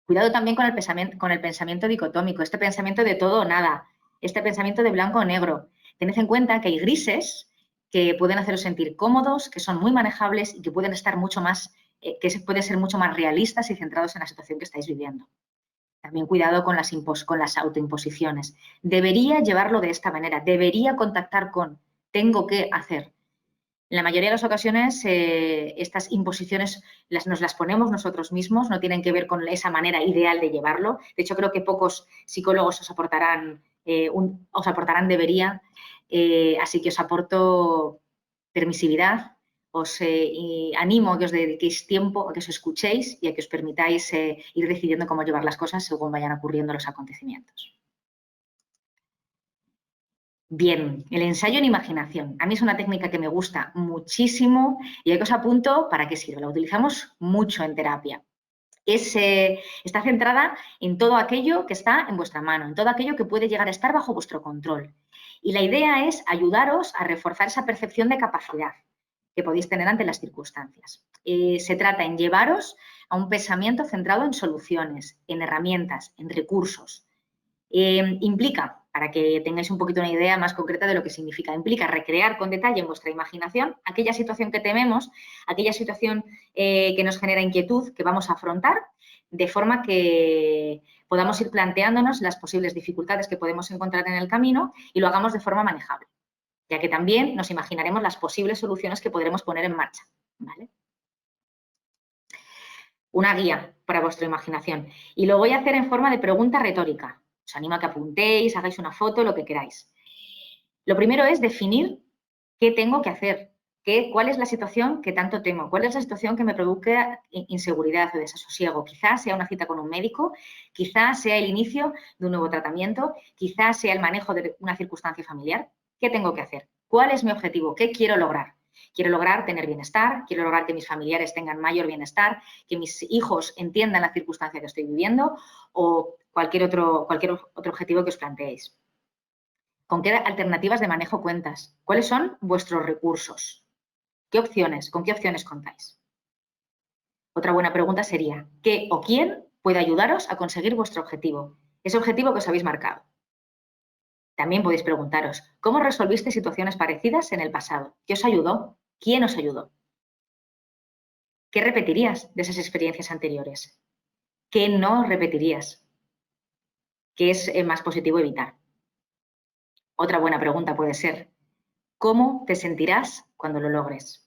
Cuidado también con el pensamiento dicotómico, este pensamiento de todo o nada, este pensamiento de blanco o negro. Tened en cuenta que hay grises que pueden haceros sentir cómodos, que son muy manejables y que pueden estar pueden ser mucho más realistas y centrados en la situación que estáis viviendo. También cuidado con las autoimposiciones. Debería llevarlo de esta manera, debería contactar con, tengo que hacer. En la mayoría de las ocasiones estas imposiciones nos las ponemos nosotros mismos, no tienen que ver con esa manera ideal de llevarlo. De hecho, creo que pocos psicólogos os aportarán debería, así que os aporto permisividad. Os animo a que os dediquéis tiempo, a que os escuchéis y a que os permitáis ir decidiendo cómo llevar las cosas según vayan ocurriendo los acontecimientos. Bien, el ensayo en imaginación. A mí es una técnica que me gusta muchísimo y aquí os apunto para qué sirve. La utilizamos mucho en terapia. Está centrada en todo aquello que está en vuestra mano, en todo aquello que puede llegar a estar bajo vuestro control. Y la idea es ayudaros a reforzar esa percepción de capacidad que podéis tener ante las circunstancias. Se trata en llevaros a un pensamiento centrado en soluciones, en herramientas, en recursos. Implica, para que tengáis un poquito una idea más concreta de lo que significa, implica recrear con detalle en vuestra imaginación aquella situación que tememos, aquella situación que nos genera inquietud, que vamos a afrontar, de forma que podamos ir planteándonos las posibles dificultades que podemos encontrar en el camino y lo hagamos de forma manejable, ya que también nos imaginaremos las posibles soluciones que podremos poner en marcha, ¿vale? Una guía para vuestra imaginación. Y lo voy a hacer en forma de pregunta retórica. Os animo a que apuntéis, hagáis una foto, lo que queráis. Lo primero es definir qué tengo que hacer, cuál es la situación que tanto temo, cuál es la situación que me provoca inseguridad o desasosiego. Quizás sea una cita con un médico, quizás sea el inicio de un nuevo tratamiento, quizás sea el manejo de una circunstancia familiar. ¿Qué tengo que hacer? ¿Cuál es mi objetivo? ¿Qué quiero lograr? Quiero lograr tener bienestar, quiero lograr que mis familiares tengan mayor bienestar, que mis hijos entiendan la circunstancia que estoy viviendo o cualquier otro objetivo que os planteéis. ¿Con qué alternativas de manejo cuentas? ¿Cuáles son vuestros recursos? ¿Con qué opciones contáis? Otra buena pregunta sería, ¿qué o quién puede ayudaros a conseguir vuestro objetivo? Ese objetivo que os habéis marcado. También podéis preguntaros, ¿cómo resolviste situaciones parecidas en el pasado? ¿Qué os ayudó? ¿Quién os ayudó? ¿Qué repetirías de esas experiencias anteriores? ¿Qué no repetirías? ¿Qué es más positivo evitar? Otra buena pregunta puede ser, ¿cómo te sentirás cuando lo logres?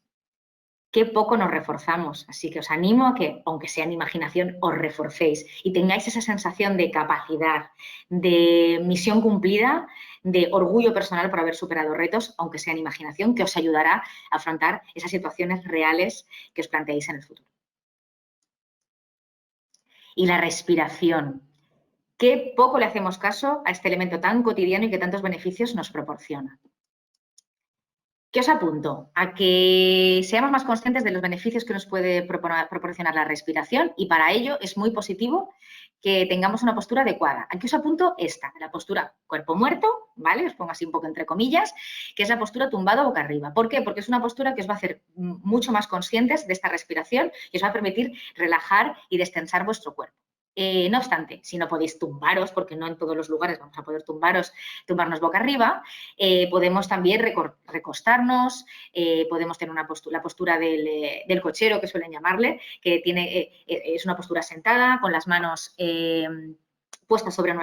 Qué poco nos reforzamos, así que os animo a que, aunque sea en imaginación, os reforcéis y tengáis esa sensación de capacidad, de misión cumplida, de orgullo personal por haber superado retos, aunque sea en imaginación, que os ayudará a afrontar esas situaciones reales que os planteéis en el futuro. Y la respiración. Qué poco le hacemos caso a este elemento tan cotidiano y que tantos beneficios nos proporciona. ¿Qué os apunto? A que seamos más conscientes de los beneficios que nos puede proporcionar la respiración y para ello es muy positivo que tengamos una postura adecuada. Aquí os apunto esta, la postura cuerpo muerto, ¿vale? Os pongo así un poco entre comillas, que es la postura tumbado boca arriba. ¿Por qué? Porque es una postura que os va a hacer mucho más conscientes de esta respiración y os va a permitir relajar y destensar vuestro cuerpo. No obstante, si no podéis tumbaros, porque no en todos los lugares vamos a poder tumbarnos boca arriba, podemos también recostarnos, podemos tener la postura del cochero, que suelen llamarle, que es una postura sentada, con las manos puestas sobre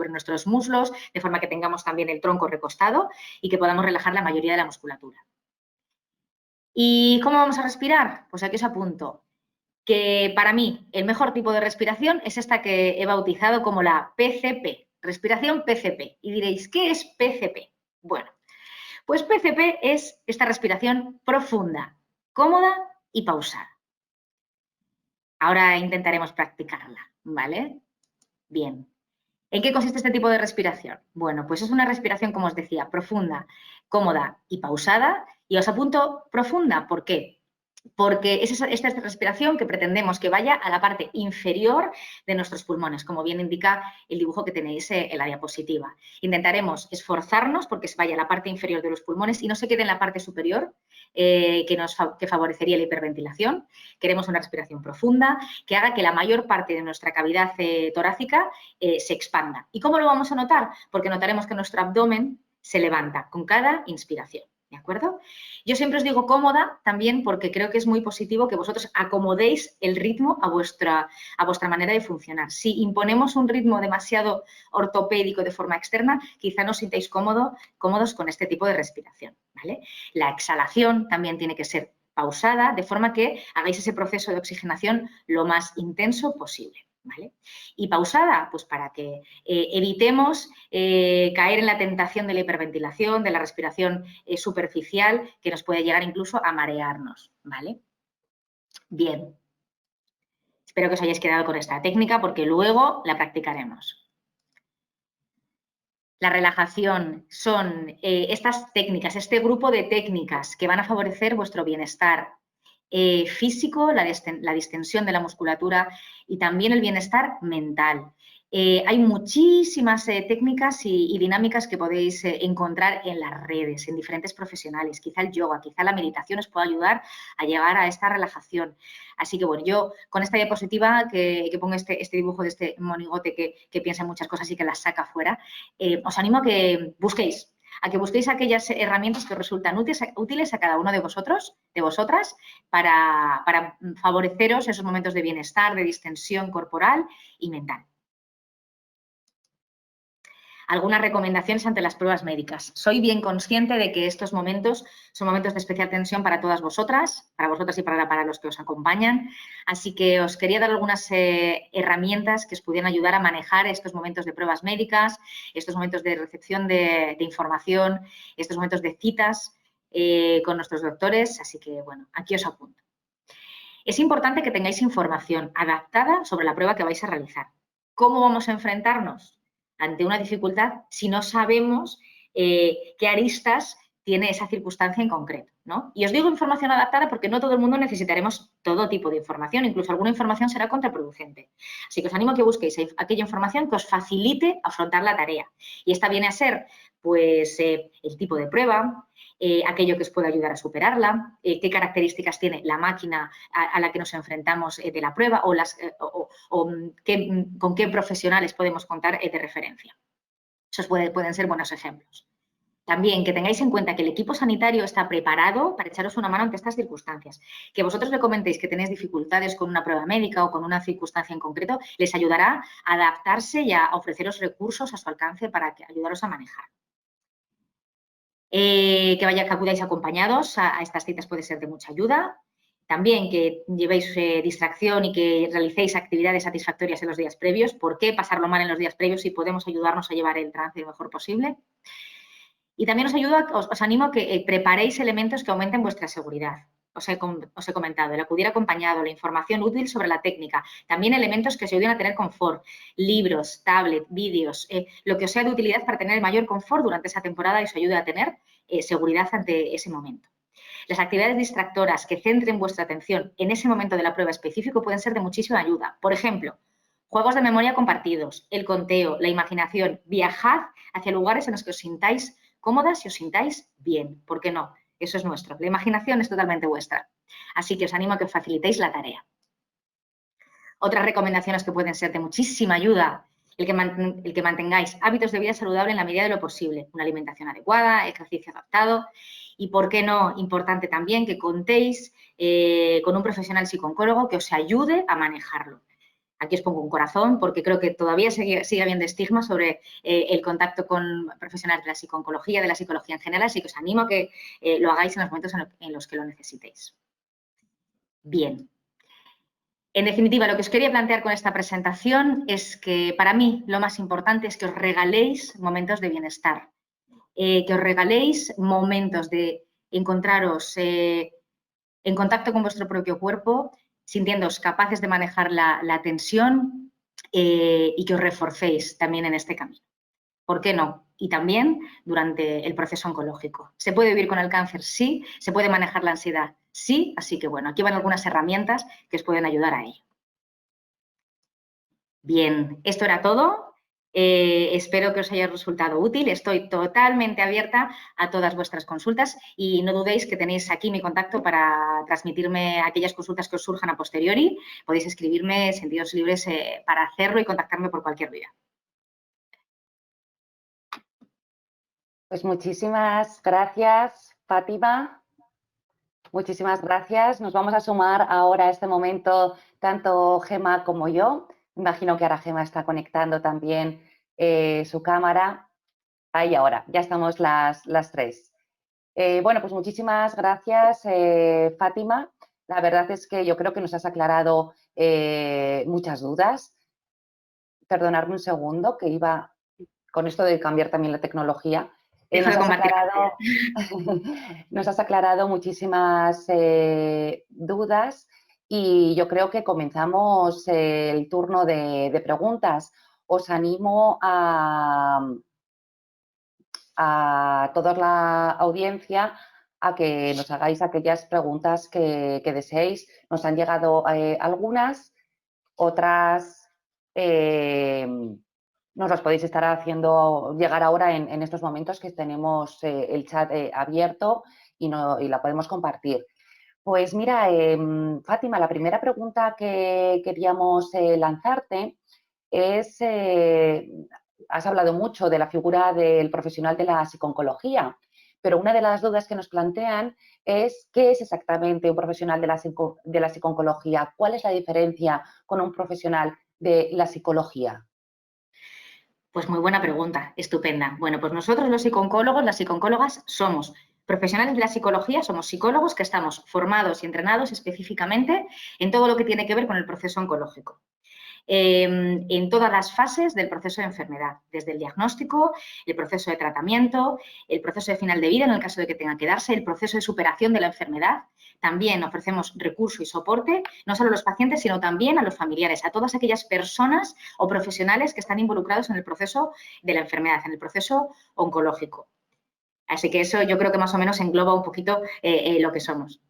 nuestros muslos, de forma que tengamos también el tronco recostado y que podamos relajar la mayoría de la musculatura. ¿Y cómo vamos a respirar? Pues aquí os apunto que para mí el mejor tipo de respiración es esta que he bautizado como la PCP, respiración PCP. Y diréis, ¿qué es PCP? Bueno, pues PCP es esta respiración profunda, cómoda y pausada. Ahora intentaremos practicarla, ¿vale? Bien. ¿En qué consiste este tipo de respiración? Bueno, pues es una respiración, como os decía, profunda, cómoda y pausada. Y os apunto profunda, ¿por qué? Porque es esta respiración que pretendemos que vaya a la parte inferior de nuestros pulmones, como bien indica el dibujo que tenéis en la diapositiva. Intentaremos esforzarnos porque se vaya a la parte inferior de los pulmones y no se quede en la parte superior, que favorecería la hiperventilación. Queremos una respiración profunda que haga que la mayor parte de nuestra cavidad torácica se expanda. ¿Y cómo lo vamos a notar? Porque notaremos que nuestro abdomen se levanta con cada inspiración. ¿De acuerdo? Yo siempre os digo cómoda también porque creo que es muy positivo que vosotros acomodéis el ritmo a vuestra manera de funcionar. Si imponemos un ritmo demasiado ortopédico de forma externa, quizá no os sintáis cómodos con este tipo de respiración, ¿vale? La exhalación también tiene que ser pausada, de forma que hagáis ese proceso de oxigenación lo más intenso posible. ¿Vale? Y pausada, pues para que evitemos caer en la tentación de la hiperventilación, de la respiración superficial, que nos puede llegar incluso a marearnos, ¿vale? Bien. Espero que os hayáis quedado con esta técnica porque luego la practicaremos. La relajación son estas técnicas, este grupo de técnicas que van a favorecer vuestro bienestar físico, la distensión de la musculatura y también el bienestar mental. Hay muchísimas técnicas y dinámicas que podéis encontrar en las redes, en diferentes profesionales. Quizá el yoga, quizá la meditación os pueda ayudar a llegar a esta relajación. Así que bueno, yo con esta diapositiva que pongo este dibujo de este monigote que piensa en muchas cosas y que las saca fuera, os animo a que busquéis aquellas herramientas que os resultan útiles a cada uno de vosotros, de vosotras, para favoreceros esos momentos de bienestar, de distensión corporal y mental. Algunas recomendaciones ante las pruebas médicas. Soy bien consciente de que estos momentos son momentos de especial tensión para todas vosotras y para los que os acompañan. Así que os quería dar algunas herramientas que os pudieran ayudar a manejar estos momentos de pruebas médicas, estos momentos de recepción de información, estos momentos de citas con nuestros doctores. Así que, bueno, aquí os apunto. Es importante que tengáis información adaptada sobre la prueba que vais a realizar. ¿Cómo vamos a enfrentarnos ante una dificultad si no sabemos qué aristas tiene esa circunstancia en concreto, ¿no? Y os digo información adaptada porque no todo el mundo necesitaremos todo tipo de información, incluso alguna información será contraproducente. Así que os animo a que busquéis aquella información que os facilite afrontar la tarea. Y esta viene a ser, pues, el tipo de prueba, aquello que os puede ayudar a superarla, qué características tiene la máquina a la que nos enfrentamos de la prueba con qué profesionales podemos contar de referencia. Esos pueden ser buenos ejemplos. También que tengáis en cuenta que el equipo sanitario está preparado para echaros una mano ante estas circunstancias. Que vosotros le comentéis que tenéis dificultades con una prueba médica o con una circunstancia en concreto, les ayudará a adaptarse y a ofreceros recursos a su alcance para ayudaros a manejar. Que acudáis acompañados a estas citas puede ser de mucha ayuda. También que llevéis distracción y que realicéis actividades satisfactorias en los días previos. ¿Por qué pasarlo mal en los días previos si podemos ayudarnos a llevar el trance lo mejor posible? Y también os animo a que preparéis elementos que aumenten vuestra seguridad. Os he comentado, el acudir acompañado, la información útil sobre la técnica, también elementos que os ayuden a tener confort, libros, tablet, vídeos, lo que os sea de utilidad para tener el mayor confort durante esa temporada y os ayude a tener seguridad ante ese momento. Las actividades distractoras que centren vuestra atención en ese momento de la prueba específico pueden ser de muchísima ayuda. Por ejemplo, juegos de memoria compartidos, el conteo, la imaginación. Viajad hacia lugares en los que os sintáis cómodas y os sintáis bien. ¿Por qué no? Eso es nuestro. La imaginación es totalmente vuestra. Así que os animo a que facilitéis la tarea. Otras recomendaciones que pueden ser de muchísima ayuda, el que mantengáis hábitos de vida saludable en la medida de lo posible, una alimentación adecuada, ejercicio adaptado y, ¿por qué no?, importante también que contéis con un profesional psicooncólogo que os ayude a manejarlo. Aquí os pongo un corazón porque creo que todavía sigue habiendo estigma sobre el contacto con profesionales de la psicooncología, de la psicología en general, así que os animo a que lo hagáis en los momentos en los que lo necesitéis. Bien. En definitiva, lo que os quería plantear con esta presentación es que para mí lo más importante es que os regaléis momentos de bienestar, que os regaléis momentos de encontraros en contacto con vuestro propio cuerpo, sintiéndoos capaces de manejar la tensión y que os reforcéis también en este camino. ¿Por qué no? Y también durante el proceso oncológico. ¿Se puede vivir con el cáncer? Sí. ¿Se puede manejar la ansiedad? Sí. Así que, bueno, aquí van algunas herramientas que os pueden ayudar a ello. Bien, esto era todo. Espero que os haya resultado útil. Estoy totalmente abierta a todas vuestras consultas y no dudéis que tenéis aquí mi contacto para transmitirme aquellas consultas que os surjan a posteriori. Podéis escribirme, sentidos libres para hacerlo y contactarme por cualquier vía. Pues muchísimas gracias, Fátima. Muchísimas gracias. Nos vamos a sumar ahora a este momento tanto Gema como yo. Imagino que ahora Gema está conectando también su cámara. Ahí ahora, ya estamos las tres. Bueno, pues muchísimas gracias, Fátima. La verdad es que yo creo que nos has aclarado muchas dudas. Perdonadme un segundo, que iba con esto de cambiar también la tecnología. Nos has aclarado muchísimas dudas y yo creo que comenzamos el turno de preguntas. Os animo a toda la audiencia a que nos hagáis aquellas preguntas que deseéis. Nos han llegado algunas, otras nos las podéis estar haciendo llegar ahora en estos momentos que tenemos el chat abierto y la podemos compartir. Pues mira, Fátima, la primera pregunta que queríamos lanzarte es, has hablado mucho de la figura del profesional de la psicooncología, pero una de las dudas que nos plantean es ¿qué es exactamente un profesional de la psicooncología? ¿Cuál es la diferencia con un profesional de la psicología? Pues muy buena pregunta, estupenda. Bueno, pues nosotros los psicooncólogos, las psicooncólogas, somos profesionales de la psicología, somos psicólogos que estamos formados y entrenados específicamente en todo lo que tiene que ver con el proceso oncológico. En todas las fases del proceso de enfermedad, desde el diagnóstico, el proceso de tratamiento, el proceso de final de vida en el caso de que tenga que darse, el proceso de superación de la enfermedad. También ofrecemos recurso y soporte, no solo a los pacientes, sino también a los familiares, a todas aquellas personas o profesionales que están involucrados en el proceso de la enfermedad, en el proceso oncológico. Así que eso yo creo que más o menos engloba un poquito lo que somos.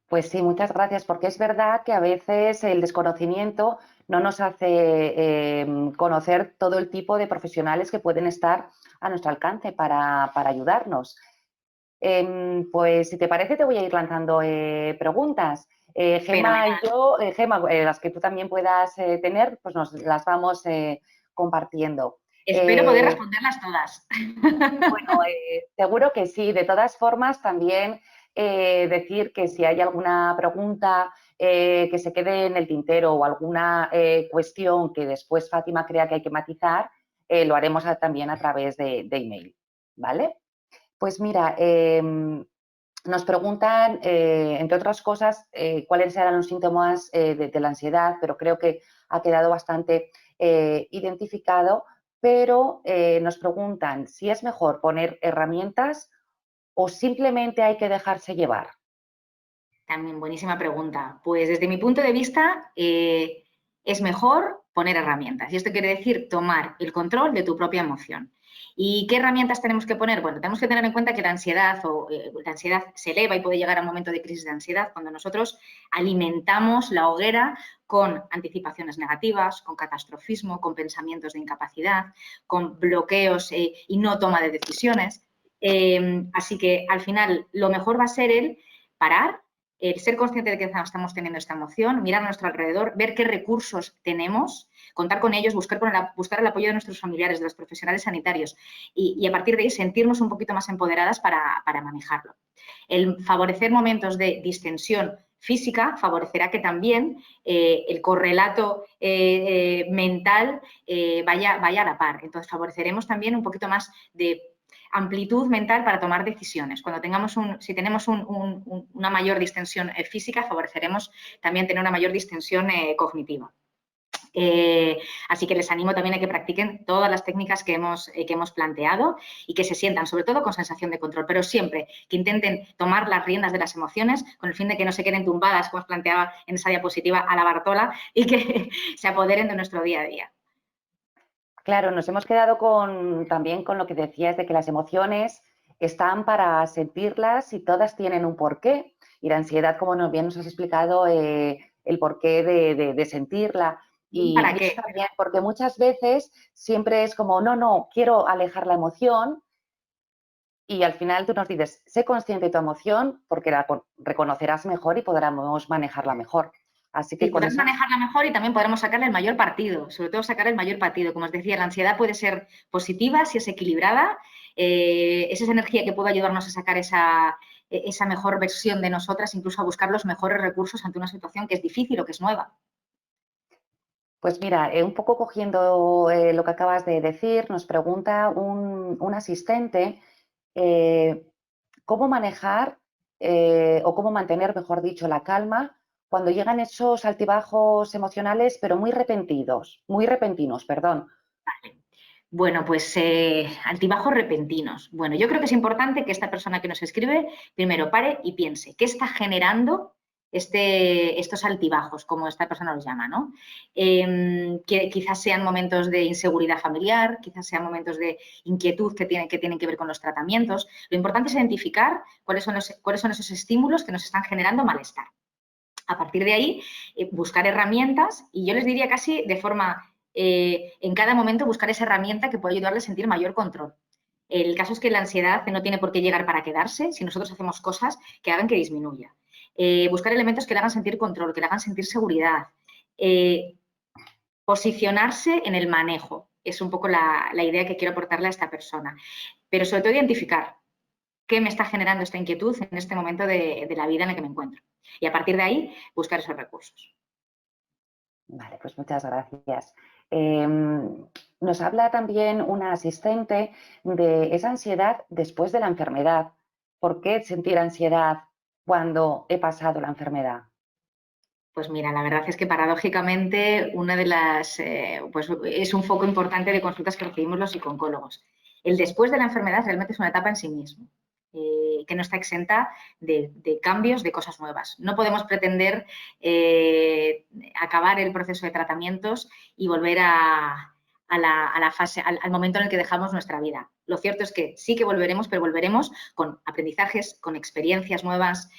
Pues sí, muchas gracias, porque es verdad que a veces el desconocimiento no nos hace conocer todo el tipo de profesionales que pueden estar a nuestro alcance para ayudarnos. Pues si te parece te voy a ir lanzando preguntas. Gema y yo, Gema, las que tú también puedas tener, pues nos las vamos compartiendo. Espero poder responderlas todas. Bueno, seguro que sí. De todas formas, también decir que si hay alguna pregunta que se quede en el tintero o alguna cuestión que después Fátima crea que hay que matizar, lo haremos también a través de email, ¿vale? Pues mira, nos preguntan, entre otras cosas, cuáles eran los síntomas de la ansiedad, pero creo que ha quedado bastante identificado, pero nos preguntan si es mejor poner herramientas o simplemente hay que dejarse llevar. También buenísima pregunta. Pues desde mi punto de vista es mejor poner herramientas y esto quiere decir tomar el control de tu propia emoción. ¿Y qué herramientas tenemos que poner? Bueno, tenemos que tener en cuenta que la ansiedad se eleva y puede llegar a un momento de crisis de ansiedad cuando nosotros alimentamos la hoguera con anticipaciones negativas, con catastrofismo, con pensamientos de incapacidad, con bloqueos y no toma de decisiones. Así que al final lo mejor va a ser el parar, el ser consciente de que estamos teniendo esta emoción, mirar a nuestro alrededor, ver qué recursos tenemos, contar con ellos, buscar el apoyo de nuestros familiares, de los profesionales sanitarios y a partir de ahí sentirnos un poquito más empoderadas para manejarlo. El favorecer momentos de distensión física favorecerá que también el correlato mental vaya a la par. Entonces, favoreceremos también un poquito más de amplitud mental para tomar decisiones. Cuando si tenemos una mayor distensión física, favoreceremos también tener una mayor distensión cognitiva. Así que les animo también a que practiquen todas las técnicas que hemos planteado y que se sientan, sobre todo, con sensación de control, pero siempre que intenten tomar las riendas de las emociones con el fin de que no se queden tumbadas, como os planteaba en esa diapositiva, a la Bartola y que se apoderen de nuestro día a día. Claro, nos hemos quedado también con lo que decías de que las emociones están para sentirlas y todas tienen un porqué. Y la ansiedad, como bien nos has explicado, el porqué de sentirla. Y ¿Para qué? también porque muchas veces siempre es como, no, quiero alejar la emoción y al final tú nos dices, sé consciente de tu emoción porque la reconocerás mejor y podremos manejarla mejor. Así que podremos manejarla mejor y también podremos sacarle el mayor partido, sobre todo sacar el mayor partido. Como os decía, la ansiedad puede ser positiva si es equilibrada, es esa energía que puede ayudarnos a sacar esa mejor versión de nosotras, incluso a buscar los mejores recursos ante una situación que es difícil o que es nueva. Pues mira, un poco cogiendo lo que acabas de decir, nos pregunta un asistente cómo manejar o cómo mantener, mejor dicho, la calma cuando llegan esos altibajos emocionales, pero muy repentinos, perdón. Bueno, pues altibajos repentinos. Bueno, yo creo que es importante que esta persona que nos escribe primero pare y piense qué está generando estos altibajos, como esta persona los llama, ¿no? Que quizás sean momentos de inseguridad familiar, quizás sean momentos de inquietud que tienen que ver con los tratamientos. Lo importante es identificar cuáles son esos estímulos que nos están generando malestar. A partir de ahí, buscar herramientas y yo les diría casi de forma, en cada momento buscar esa herramienta que pueda ayudarle a sentir mayor control. El caso es que la ansiedad no tiene por qué llegar para quedarse si nosotros hacemos cosas que hagan que disminuya. Buscar elementos que le hagan sentir control, que le hagan sentir seguridad. Posicionarse en el manejo. Es un poco la idea que quiero aportarle a esta persona. Pero sobre todo identificar qué me está generando esta inquietud en este momento de la vida en el que me encuentro. Y a partir de ahí, buscar esos recursos. Vale, pues muchas gracias. Nos habla también una asistente de esa ansiedad después de la enfermedad. ¿Por qué sentir ansiedad cuando he pasado la enfermedad? Pues mira, la verdad es que paradójicamente una de las, pues es un foco importante de consultas que recibimos los psicooncólogos. El después de la enfermedad realmente es una etapa en sí mismo, que no está exenta de cambios, de cosas nuevas. No podemos pretender acabar el proceso de tratamientos y volver a la fase, al momento en el que dejamos nuestra vida. Lo cierto es que sí que volveremos, pero volveremos con aprendizajes, con experiencias nuevas,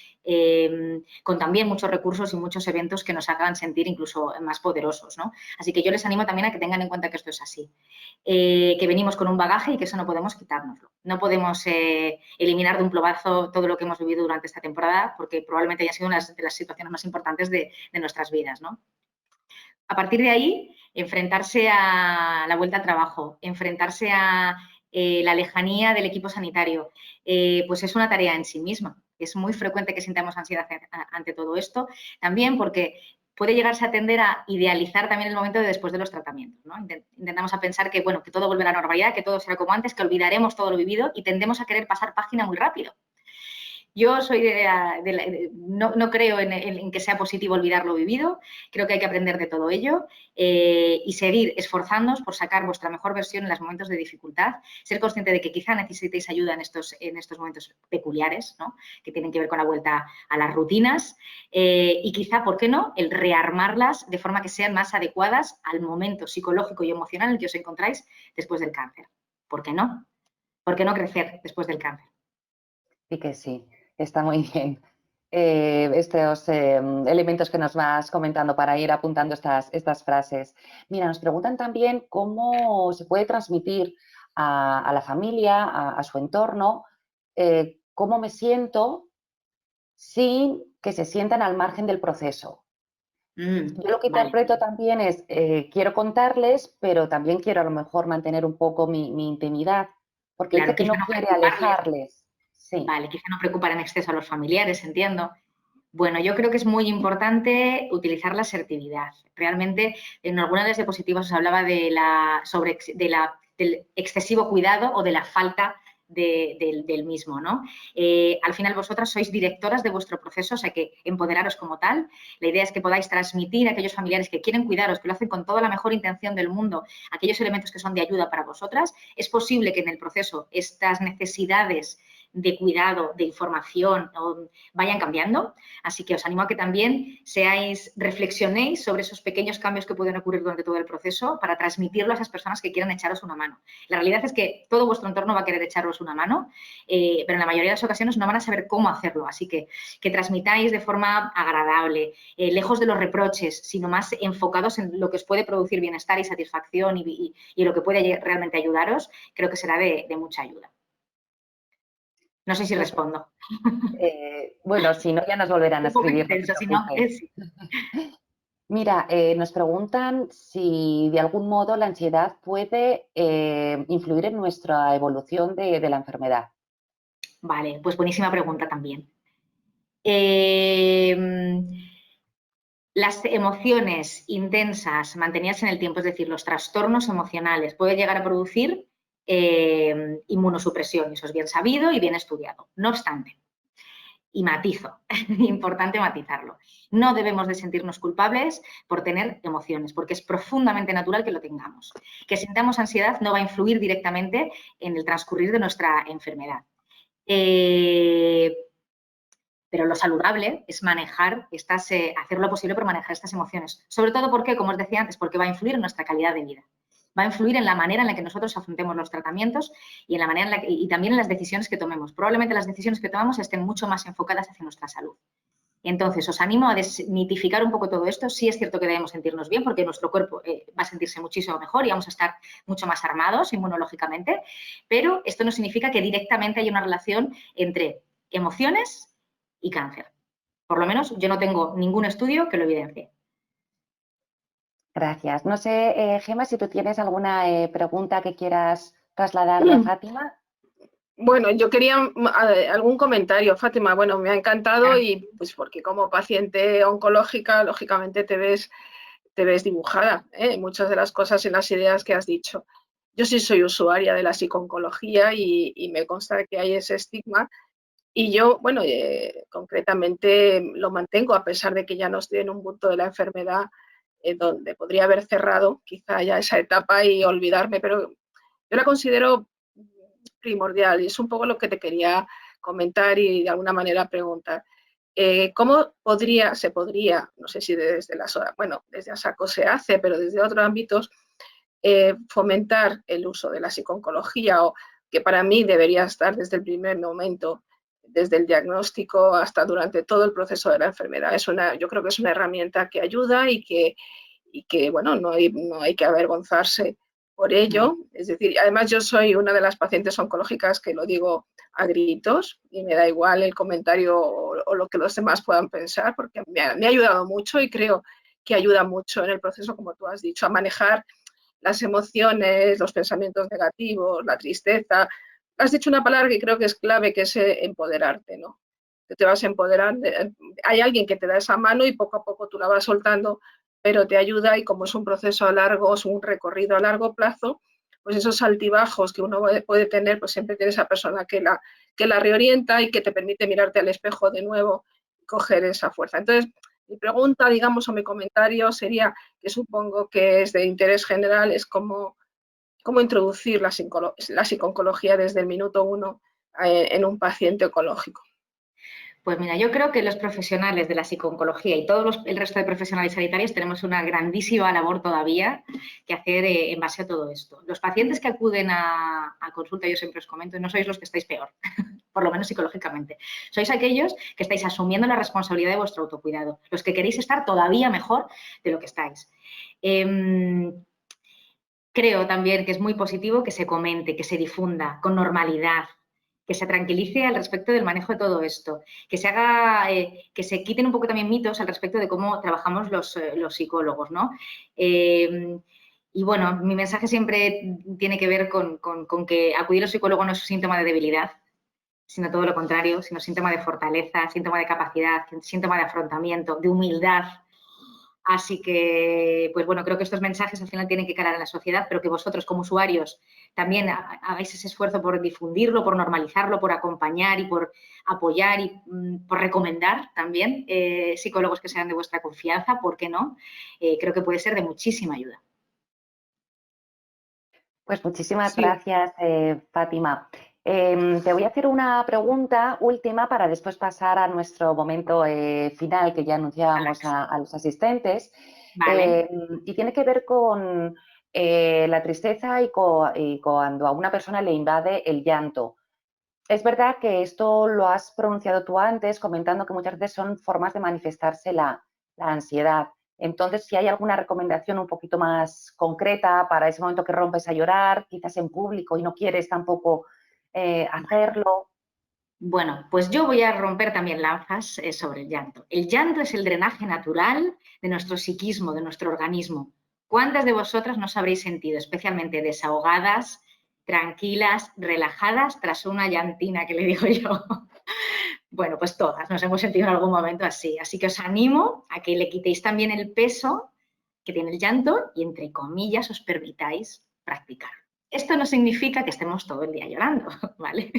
con también muchos recursos y muchos eventos que nos hagan sentir incluso más poderosos, ¿no? Así que yo les animo también a que tengan en cuenta que esto es así, que venimos con un bagaje y que eso no podemos quitárnoslo. No podemos eliminar de un plumazo todo lo que hemos vivido durante esta temporada porque probablemente haya sido una de las situaciones más importantes de nuestras vidas, ¿no? A partir de ahí, enfrentarse a la vuelta al trabajo, enfrentarse a la lejanía del equipo sanitario, pues es una tarea en sí misma. Es muy frecuente que sintamos ansiedad ante todo esto, también porque puede llegarse a tender a idealizar también el momento de después de los tratamientos, ¿no? Intentamos a pensar que, bueno, que todo vuelve a la normalidad, que todo será como antes, que olvidaremos todo lo vivido y tendemos a querer pasar página muy rápido. Yo soy no creo en que sea positivo olvidar lo vivido, creo que hay que aprender de todo ello y seguir esforzándonos por sacar vuestra mejor versión en los momentos de dificultad, ser consciente de que quizá necesitéis ayuda en estos momentos peculiares, ¿no? Que tienen que ver con la vuelta a las rutinas y quizá, ¿por qué no?, el rearmarlas de forma que sean más adecuadas al momento psicológico y emocional en el que os encontráis después del cáncer. ¿Por qué no? ¿Por qué no crecer después del cáncer? Sí que sí, está muy bien. Estos elementos que nos vas comentando para ir apuntando estas frases. Mira, nos preguntan también cómo se puede transmitir a la familia, a su entorno, cómo me siento sin que se sientan al margen del proceso. Yo lo que Vale. interpreto también es, quiero contarles, pero también quiero a lo mejor mantener un poco mi intimidad, porque Claro, dice que quizá no no quiere preocuparles. alejarles. Sí. Vale, quizá no preocupar en exceso a los familiares, entiendo. Bueno, yo creo que es muy importante utilizar la asertividad. Realmente, en alguna de las diapositivas os hablaba del excesivo cuidado o de la falta del mismo, ¿no? Al final, vosotras sois directoras de vuestro proceso, o sea que empoderaros como tal. La idea es que podáis transmitir a aquellos familiares que quieren cuidaros, que lo hacen con toda la mejor intención del mundo, aquellos elementos que son de ayuda para vosotras. Es posible que en el proceso estas necesidades de cuidado, de información, vayan cambiando. Así que os animo a que también reflexionéis sobre esos pequeños cambios que pueden ocurrir durante todo el proceso para transmitirlo a esas personas que quieran echaros una mano. La realidad es que todo vuestro entorno va a querer echaros una mano, pero en la mayoría de las ocasiones no van a saber cómo hacerlo. Así que transmitáis de forma agradable, lejos de los reproches, sino más enfocados en lo que os puede producir bienestar y satisfacción y lo que puede realmente ayudaros, creo que será de mucha ayuda. No sé si respondo. Bueno, si no, ya nos volverán a Un poco escribir, no te extenso, si no, preocupes. Mira, nos preguntan si de algún modo la ansiedad puede influir en nuestra evolución de la enfermedad. Vale, pues buenísima pregunta también. Las emociones intensas mantenidas en el tiempo, es decir, los trastornos emocionales, pueden llegar a producir inmunosupresión. Eso es bien sabido y bien estudiado. No obstante, y matizo, importante matizarlo, no debemos de sentirnos culpables por tener emociones, porque es profundamente natural que lo tengamos. Que sintamos ansiedad no va a influir directamente en el transcurrir de nuestra enfermedad. Pero lo saludable es manejar hacer lo posible por manejar estas emociones. Sobre todo porque, como os decía antes, porque va a influir en nuestra calidad de vida. Va a influir en la manera en la que nosotros afrontemos los tratamientos y, en la manera en la y también en las decisiones que tomemos. Probablemente las decisiones que tomamos estén mucho más enfocadas hacia nuestra salud. Entonces, os animo a desmitificar un poco todo esto. Sí es cierto que debemos sentirnos bien porque nuestro cuerpo va a sentirse muchísimo mejor y vamos a estar mucho más armados inmunológicamente, pero esto no significa que directamente haya una relación entre emociones y cáncer. Por lo menos yo no tengo ningún estudio que lo evidencie. Gracias. No sé, Gemma, si tú tienes alguna pregunta que quieras trasladarle a Fátima. Bueno, yo quería algún comentario, Fátima. Bueno, me ha encantado y pues porque como paciente oncológica, lógicamente te ves dibujada, muchas de las cosas y las ideas que has dicho. Yo sí soy usuaria de la psicooncología y me consta que hay ese estigma y yo, bueno, concretamente lo mantengo a pesar de que ya no estoy en un punto de la enfermedad donde podría haber cerrado quizá ya esa etapa y olvidarme, pero yo la considero primordial y es un poco lo que te quería comentar y de alguna manera preguntar. ¿Cómo se podría, no sé si desde desde ASACO se hace, pero desde otros ámbitos, fomentar el uso de la psicooncología, o que para mí debería estar desde el primer momento, desde el diagnóstico hasta durante todo el proceso de la enfermedad? Yo creo que es una herramienta que ayuda y que bueno, no hay que avergonzarse por ello. Es decir, además yo soy una de las pacientes oncológicas que lo digo a gritos y me da igual el comentario o lo que los demás puedan pensar, porque me ha ayudado mucho y creo que ayuda mucho en el proceso, como tú has dicho, a manejar las emociones, los pensamientos negativos, la tristeza. Has dicho una palabra que creo que es clave, que es empoderarte, ¿no? Te vas a empoderar, hay alguien que te da esa mano y poco a poco tú la vas soltando, pero te ayuda y como es un proceso largo, es un recorrido a largo plazo, pues esos altibajos que uno puede tener, pues siempre tiene esa persona que la reorienta y que te permite mirarte al espejo de nuevo y coger esa fuerza. Entonces, mi pregunta, digamos, o mi comentario sería, que supongo que es de interés general, es cómo introducir la psicooncología desde el minuto 1 en un paciente oncológico. Pues mira, yo creo que los profesionales de la psico-oncología y el resto de profesionales sanitarios tenemos una grandísima labor todavía que hacer en base a todo esto. Los pacientes que acuden a consulta, yo siempre os comento, no sois los que estáis peor, por lo menos psicológicamente. Sois aquellos que estáis asumiendo la responsabilidad de vuestro autocuidado, los que queréis estar todavía mejor de lo que estáis. Creo también que es muy positivo que se comente, que se difunda con normalidad, que se tranquilice al respecto del manejo de todo esto, que se haga, que se quiten un poco también mitos al respecto de cómo trabajamos los psicólogos, ¿no? Y bueno, mi mensaje siempre tiene que ver con que acudir al psicólogo no es un síntoma de debilidad, sino todo lo contrario, sino síntoma de fortaleza, síntoma de capacidad, síntoma de afrontamiento, de humildad. Así que, pues bueno, creo que estos mensajes al final tienen que calar en la sociedad, pero que vosotros como usuarios también hagáis ese esfuerzo por difundirlo, por normalizarlo, por acompañar y por apoyar y por recomendar también psicólogos que sean de vuestra confianza, ¿por qué no? Creo que puede ser de muchísima ayuda. Pues muchísimas Sí. gracias, Fátima. Te voy a hacer una pregunta última para después pasar a nuestro momento final, que ya anunciábamos a los asistentes. Vale. Y tiene que ver con la tristeza y cuando a una persona le invade el llanto. Es verdad que esto lo has pronunciado tú antes, comentando que muchas veces son formas de manifestarse la ansiedad. Entonces, si hay alguna recomendación un poquito más concreta para ese momento que rompes a llorar, quizás en público y no quieres tampoco hacerlo. Bueno, pues yo voy a romper también lanzas sobre el llanto. El llanto es el drenaje natural de nuestro psiquismo, de nuestro organismo. ¿Cuántas de vosotras no os habréis sentido especialmente desahogadas, tranquilas, relajadas tras una llantina, que le digo yo? Bueno, pues todas nos hemos sentido en algún momento así. Así que os animo a que le quitéis también el peso que tiene el llanto y, entre comillas, os permitáis practicar. Esto no significa que estemos todo el día llorando, ¿vale?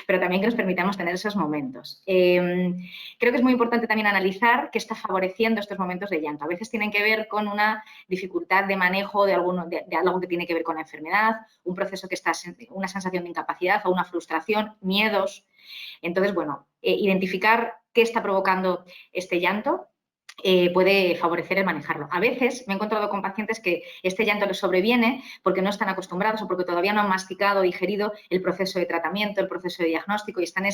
Pero también que nos permitamos tener esos momentos. Creo que es muy importante también analizar qué está favoreciendo estos momentos de llanto. A veces tienen que ver con una dificultad de manejo de algo que tiene que ver con la enfermedad, un proceso que está, una sensación de incapacidad o una frustración, miedos. Entonces, bueno, identificar qué está provocando este llanto puede favorecer el manejarlo. A veces me he encontrado con pacientes que este llanto les sobreviene porque no están acostumbrados o porque todavía no han masticado o digerido el proceso de tratamiento, el proceso de diagnóstico y están en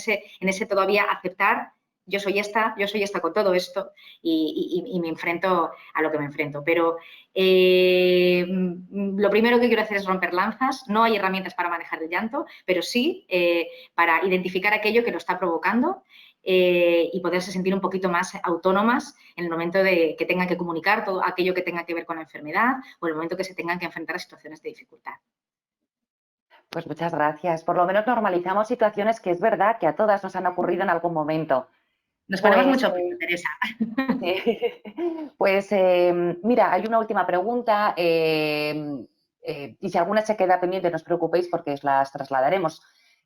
ese todavía aceptar, yo soy esta con todo esto y me enfrento a lo que me enfrento. Pero lo primero que quiero hacer es romper lanzas. No hay herramientas para manejar el llanto, pero sí para identificar aquello que lo está provocando y poderse sentir un poquito más autónomas en el momento de que tengan que comunicar todo aquello que tenga que ver con la enfermedad o en el momento que se tengan que enfrentar a situaciones de dificultad. Pues muchas gracias. Por lo menos normalizamos situaciones que es verdad que a todas nos han ocurrido en algún momento. Nos ponemos mucho peso, Teresa. Sí. Pues mira, hay una última pregunta y si alguna se queda pendiente, no os preocupéis porque os las trasladaremos.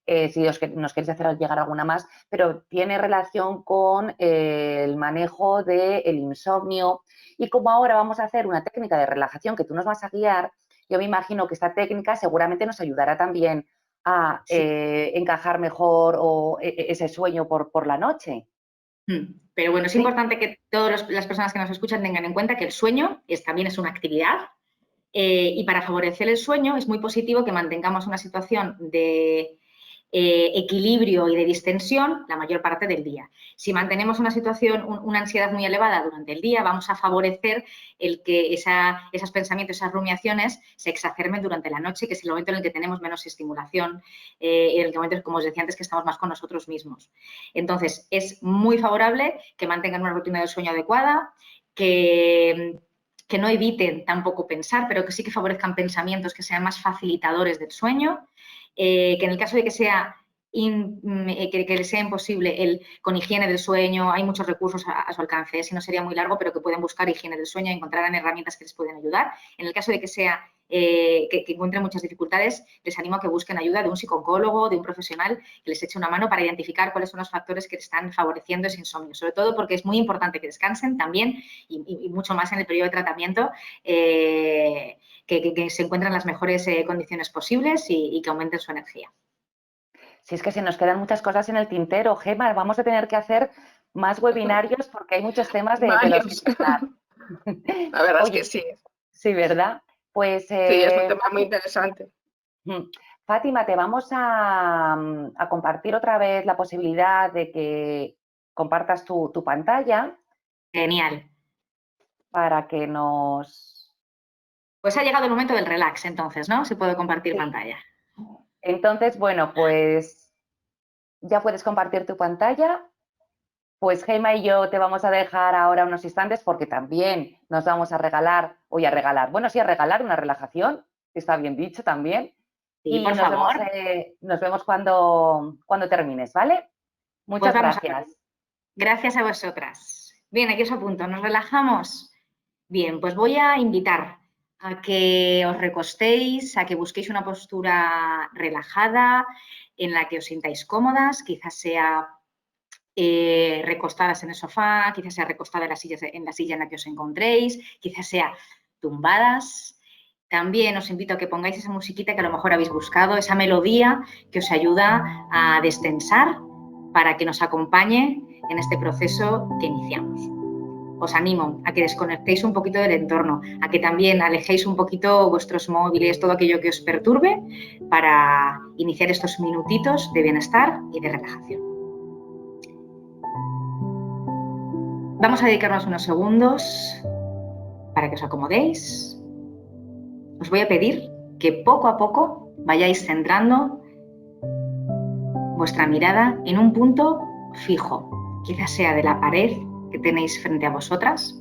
Si nos queréis hacer llegar alguna más, pero tiene relación con el manejo del insomnio y como ahora vamos a hacer una técnica de relajación que tú nos vas a guiar, yo me imagino que esta técnica seguramente nos ayudará también a encajar mejor o ese sueño por la noche. Pero bueno, es importante que todas las personas que nos escuchan tengan en cuenta que el sueño también es una actividad y para favorecer el sueño es muy positivo que mantengamos una situación de equilibrio y de distensión la mayor parte del día. Si mantenemos una situación, una ansiedad muy elevada durante el día, vamos a favorecer el que esos pensamientos, esas rumiaciones se exacerben durante la noche, que es el momento en el que tenemos menos estimulación, en el momento, como os decía antes, que estamos más con nosotros mismos. Entonces, es muy favorable que mantengan una rutina de sueño adecuada, que no eviten tampoco pensar, pero que sí que favorezcan pensamientos que sean más facilitadores del sueño, que en el caso de que que les sea imposible con higiene del sueño, hay muchos recursos a su alcance, si no sería muy largo, pero que pueden buscar higiene del sueño y encontrarán herramientas que les pueden ayudar. En el caso de que que encuentren muchas dificultades, les animo a que busquen ayuda de un psicólogo, de un profesional que les eche una mano para identificar cuáles son los factores que están favoreciendo ese insomnio, sobre todo porque es muy importante que descansen también y mucho más en el periodo de tratamiento, que se encuentren en las mejores condiciones posibles y que aumenten su energía. Si es que se nos quedan muchas cosas en el tintero, Gemma, vamos a tener que hacer más webinarios porque hay muchos temas de los que Varios. tratar. La verdad es Oye, que sí. sí, ¿verdad? Pues Sí, es un tema muy interesante. Fátima, te vamos a compartir otra vez la posibilidad de que compartas tu pantalla. Genial. Para que nos... Pues ha llegado el momento del relax, entonces, ¿no? Se puede compartir Sí. pantalla. Entonces, bueno, pues ya puedes compartir tu pantalla. Pues Gemma y yo te vamos a dejar ahora unos instantes porque también nos vamos a regalar, bueno, sí, a regalar una relajación, está bien dicho también. Sí, Y por favor. nos vemos cuando termines, ¿vale? Muchas Pues vamos gracias. Gracias a vosotras. Bien, aquí os apunto, ¿nos relajamos? Bien, pues voy a invitar a que os recostéis, a que busquéis una postura relajada en la que os sintáis cómodas, quizás sea recostadas en el sofá, quizás sea recostada en la silla en la que os encontréis, quizás sea tumbadas. También os invito a que pongáis esa musiquita que a lo mejor habéis buscado, esa melodía que os ayuda a destensar para que nos acompañe en este proceso que iniciamos. Os animo a que desconectéis un poquito del entorno, a que también alejéis un poquito vuestros móviles, todo aquello que os perturbe, para iniciar estos minutitos de bienestar y de relajación. Vamos a dedicarnos unos segundos para que os acomodéis. Os voy a pedir que poco a poco vayáis centrando vuestra mirada en un punto fijo, quizás sea de la pared que tenéis frente a vosotras,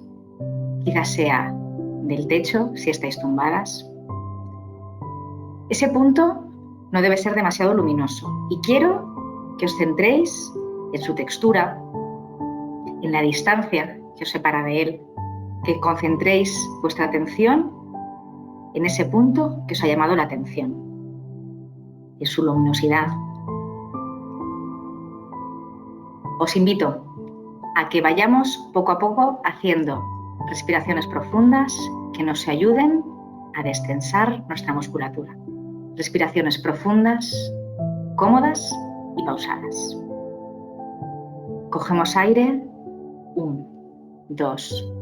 quizás sea del techo si estáis tumbadas. Ese punto no debe ser demasiado luminoso y quiero que os centréis en su textura, en la distancia que os separa de él, que concentréis vuestra atención en ese punto que os ha llamado la atención, en su luminosidad. Os invito a que vayamos poco a poco haciendo respiraciones profundas que nos ayuden a destensar nuestra musculatura. Respiraciones profundas, cómodas y pausadas. Cogemos aire, 1, 2,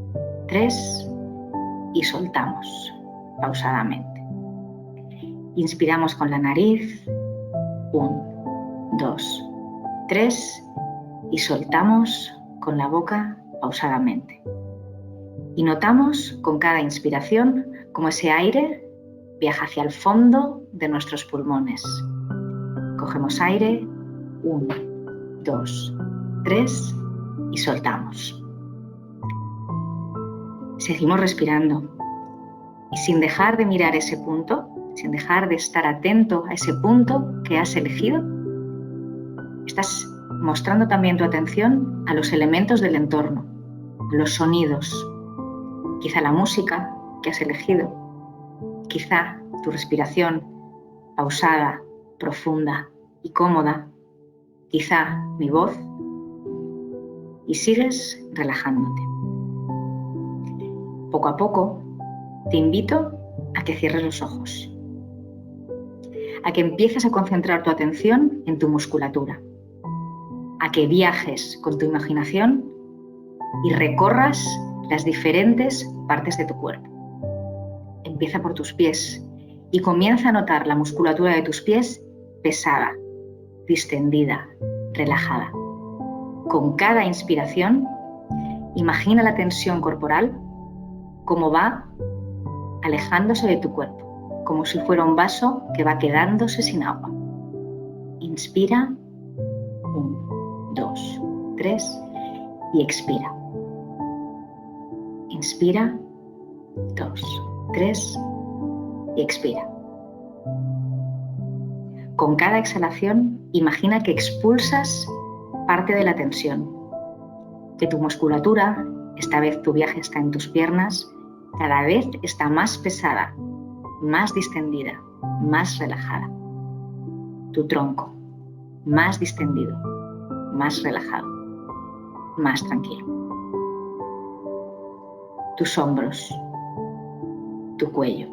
3 y soltamos pausadamente. Inspiramos con la nariz, 1, 2, 3 y soltamos con la boca pausadamente. Y notamos con cada inspiración cómo ese aire viaja hacia el fondo de nuestros pulmones. Cogemos aire, 1, 2, 3 y soltamos. Seguimos respirando y sin dejar de mirar ese punto, sin dejar de estar atento a ese punto que has elegido, estás mostrando también tu atención a los elementos del entorno, a los sonidos, quizá la música que has elegido, quizá tu respiración pausada, profunda y cómoda, quizá mi voz, y sigues relajándote. Poco a poco te invito a que cierres los ojos, a que empieces a concentrar tu atención en tu musculatura, a que viajes con tu imaginación y recorras las diferentes partes de tu cuerpo. Empieza por tus pies y comienza a notar la musculatura de tus pies pesada, distendida, relajada. Con cada inspiración, imagina la tensión corporal como va alejándose de tu cuerpo, como si fuera un vaso que va quedándose sin agua. Inspira, 1, 2, 3 y expira. Inspira, 2, 3 y expira. Con cada exhalación, imagina que expulsas parte de la tensión, que tu musculatura, esta vez tu viaje está en tus piernas, cada vez está más pesada, más distendida, más relajada. Tu tronco, más distendido, más relajado, más tranquilo. Tus hombros, tu cuello,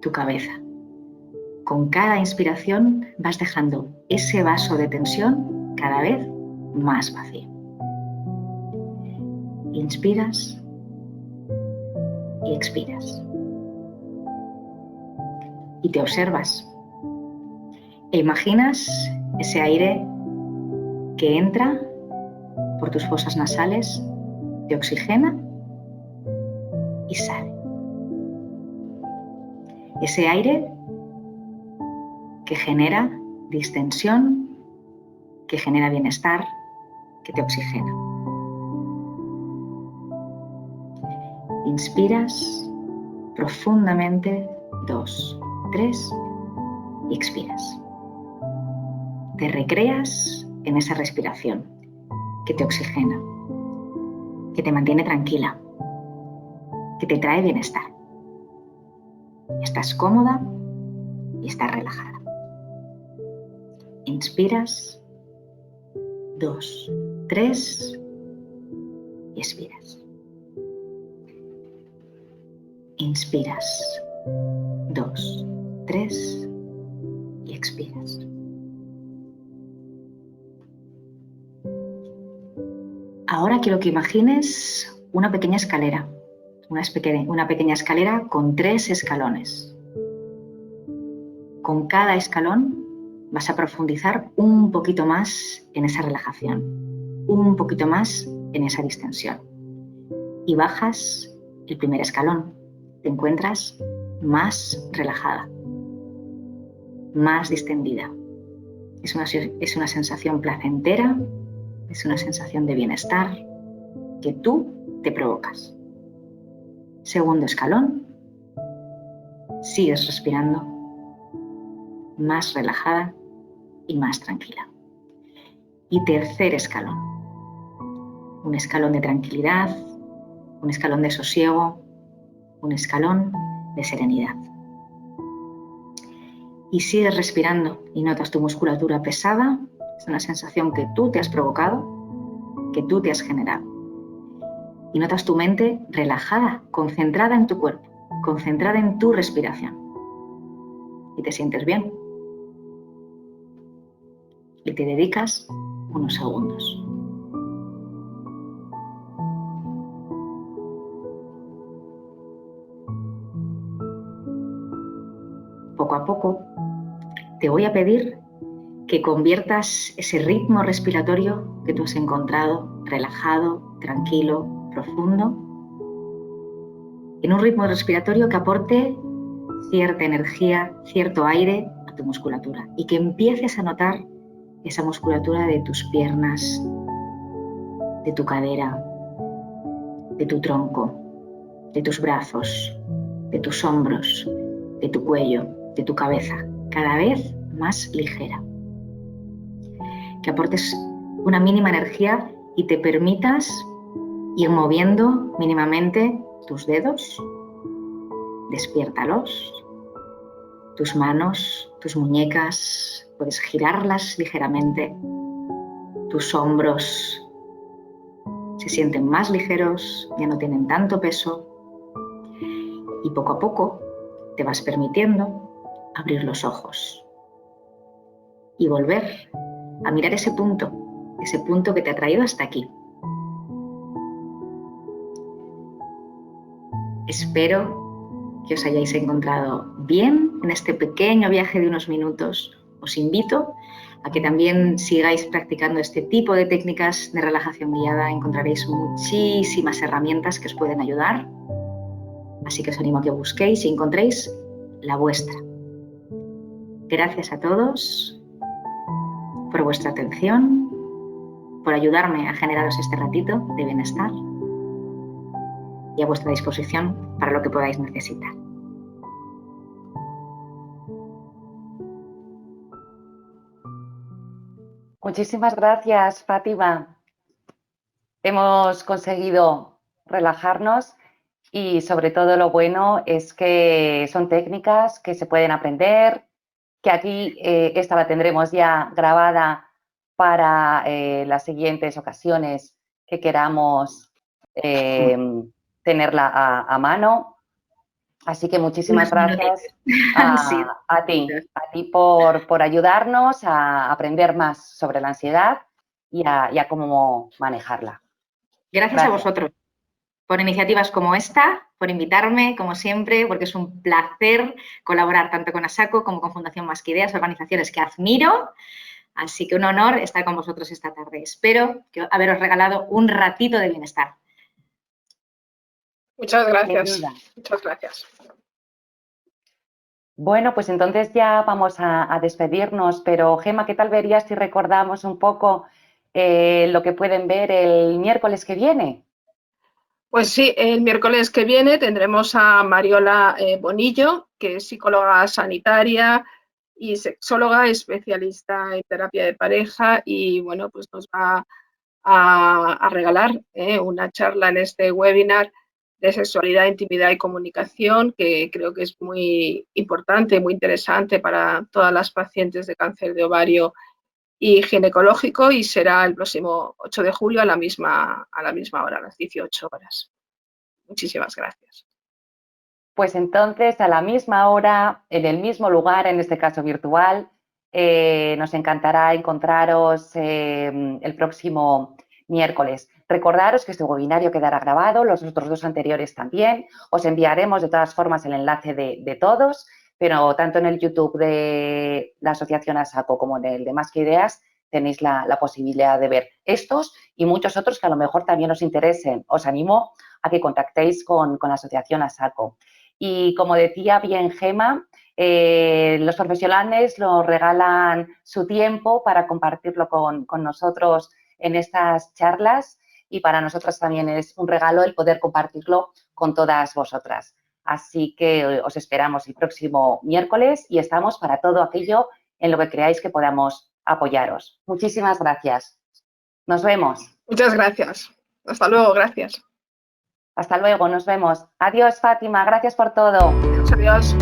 tu cabeza, con cada inspiración vas dejando ese vaso de tensión cada vez más vacío. Inspiras y expiras. Y te observas. E imaginas ese aire que entra por tus fosas nasales, te oxigena y sale. Ese aire que genera distensión, que genera bienestar, que te oxigena. Inspiras profundamente, 2, 3 y expiras. Te recreas en esa respiración que te oxigena, que te mantiene tranquila, que te trae bienestar. Estás cómoda y estás relajada. Inspiras, 2, 3 y expiras. Inspiras, 2, 3 y expiras. Ahora quiero que imagines una pequeña escalera, una pequeña escalera con 3 escalones. Con cada escalón vas a profundizar un poquito más en esa relajación, un poquito más en esa distensión. Y bajas el primer escalón, te encuentras más relajada, más distendida. Es una sensación placentera, es una sensación de bienestar que tú te provocas. Segundo escalón, sigues respirando, más relajada y más tranquila. Y tercer escalón, un escalón de tranquilidad, un escalón de sosiego, un escalón de serenidad. Y sigues respirando y notas tu musculatura pesada, es una sensación que tú te has provocado, que tú te has generado. Y notas tu mente relajada, concentrada en tu cuerpo, concentrada en tu respiración. Y te sientes bien. Y te dedicas unos segundos. Poco a poco te voy a pedir que conviertas ese ritmo respiratorio que tú has encontrado relajado, tranquilo, profundo, en un ritmo respiratorio que aporte cierta energía, cierto aire a tu musculatura y que empieces a notar esa musculatura de tus piernas, de tu cadera, de tu tronco, de tus brazos, de tus hombros, de tu cuello, de tu cabeza, cada vez más ligera. Que aportes una mínima energía y te permitas ir moviendo mínimamente tus dedos, despiértalos, tus manos, tus muñecas, puedes girarlas ligeramente, tus hombros se sienten más ligeros, ya no tienen tanto peso y poco a poco te vas permitiendo abrir los ojos y volver a mirar ese punto que te ha traído hasta aquí. Espero que os hayáis encontrado bien en este pequeño viaje de unos minutos. Os invito a que también sigáis practicando este tipo de técnicas de relajación guiada. Encontraréis muchísimas herramientas que os pueden ayudar. Así que os animo a que busquéis y encontréis la vuestra. Gracias a todos por vuestra atención, por ayudarme a generaros este ratito de bienestar y a vuestra disposición para lo que podáis necesitar. Muchísimas gracias, Fátima. Hemos conseguido relajarnos y sobre todo lo bueno es que son técnicas que se pueden aprender, que aquí esta la tendremos ya grabada para las siguientes ocasiones que queramos tenerla a mano. Así que muchísimas gracias Sí. a ti por ayudarnos a aprender más sobre la ansiedad y a cómo manejarla. Gracias a vosotros por iniciativas como esta, por invitarme, como siempre, porque es un placer colaborar tanto con ASACO como con Fundación Más que Ideas, organizaciones que admiro. Así que un honor estar con vosotros esta tarde. Espero haberos regalado un ratito de bienestar. Muchas gracias. Muchas gracias. Bueno, pues entonces ya vamos a despedirnos, pero Gemma, ¿qué tal verías si recordamos un poco lo que pueden ver el miércoles que viene? Pues sí, el miércoles que viene tendremos a Mariola Bonillo, que es psicóloga sanitaria y sexóloga especialista en terapia de pareja, y bueno, pues nos va a regalar una charla en este webinar de sexualidad, intimidad y comunicación, que creo que es muy importante, muy interesante para todas las pacientes de cáncer de ovario y ginecológico, y será el próximo 8 de julio a la misma hora, a las 18 horas. Muchísimas gracias. Pues entonces, a la misma hora, en el mismo lugar, en este caso virtual, nos encantará encontraros el próximo miércoles. Recordaros que este webinario quedará grabado, los otros dos anteriores también. Os enviaremos de todas formas el enlace de todos, pero tanto en el YouTube de la Asociación ASACO como en el de Más que Ideas tenéis la posibilidad de ver estos y muchos otros que a lo mejor también os interesen. Os animo a que contactéis con la Asociación ASACO. Y como decía bien Gemma, los profesionales nos regalan su tiempo para compartirlo con nosotros en estas charlas, y para nosotros también es un regalo el poder compartirlo con todas vosotras. Así que os esperamos el próximo miércoles y estamos para todo aquello en lo que creáis que podamos apoyaros. Muchísimas gracias. Nos vemos. Muchas gracias. Hasta luego, gracias. Hasta luego, nos vemos. Adiós, Fátima, gracias por todo. Adiós.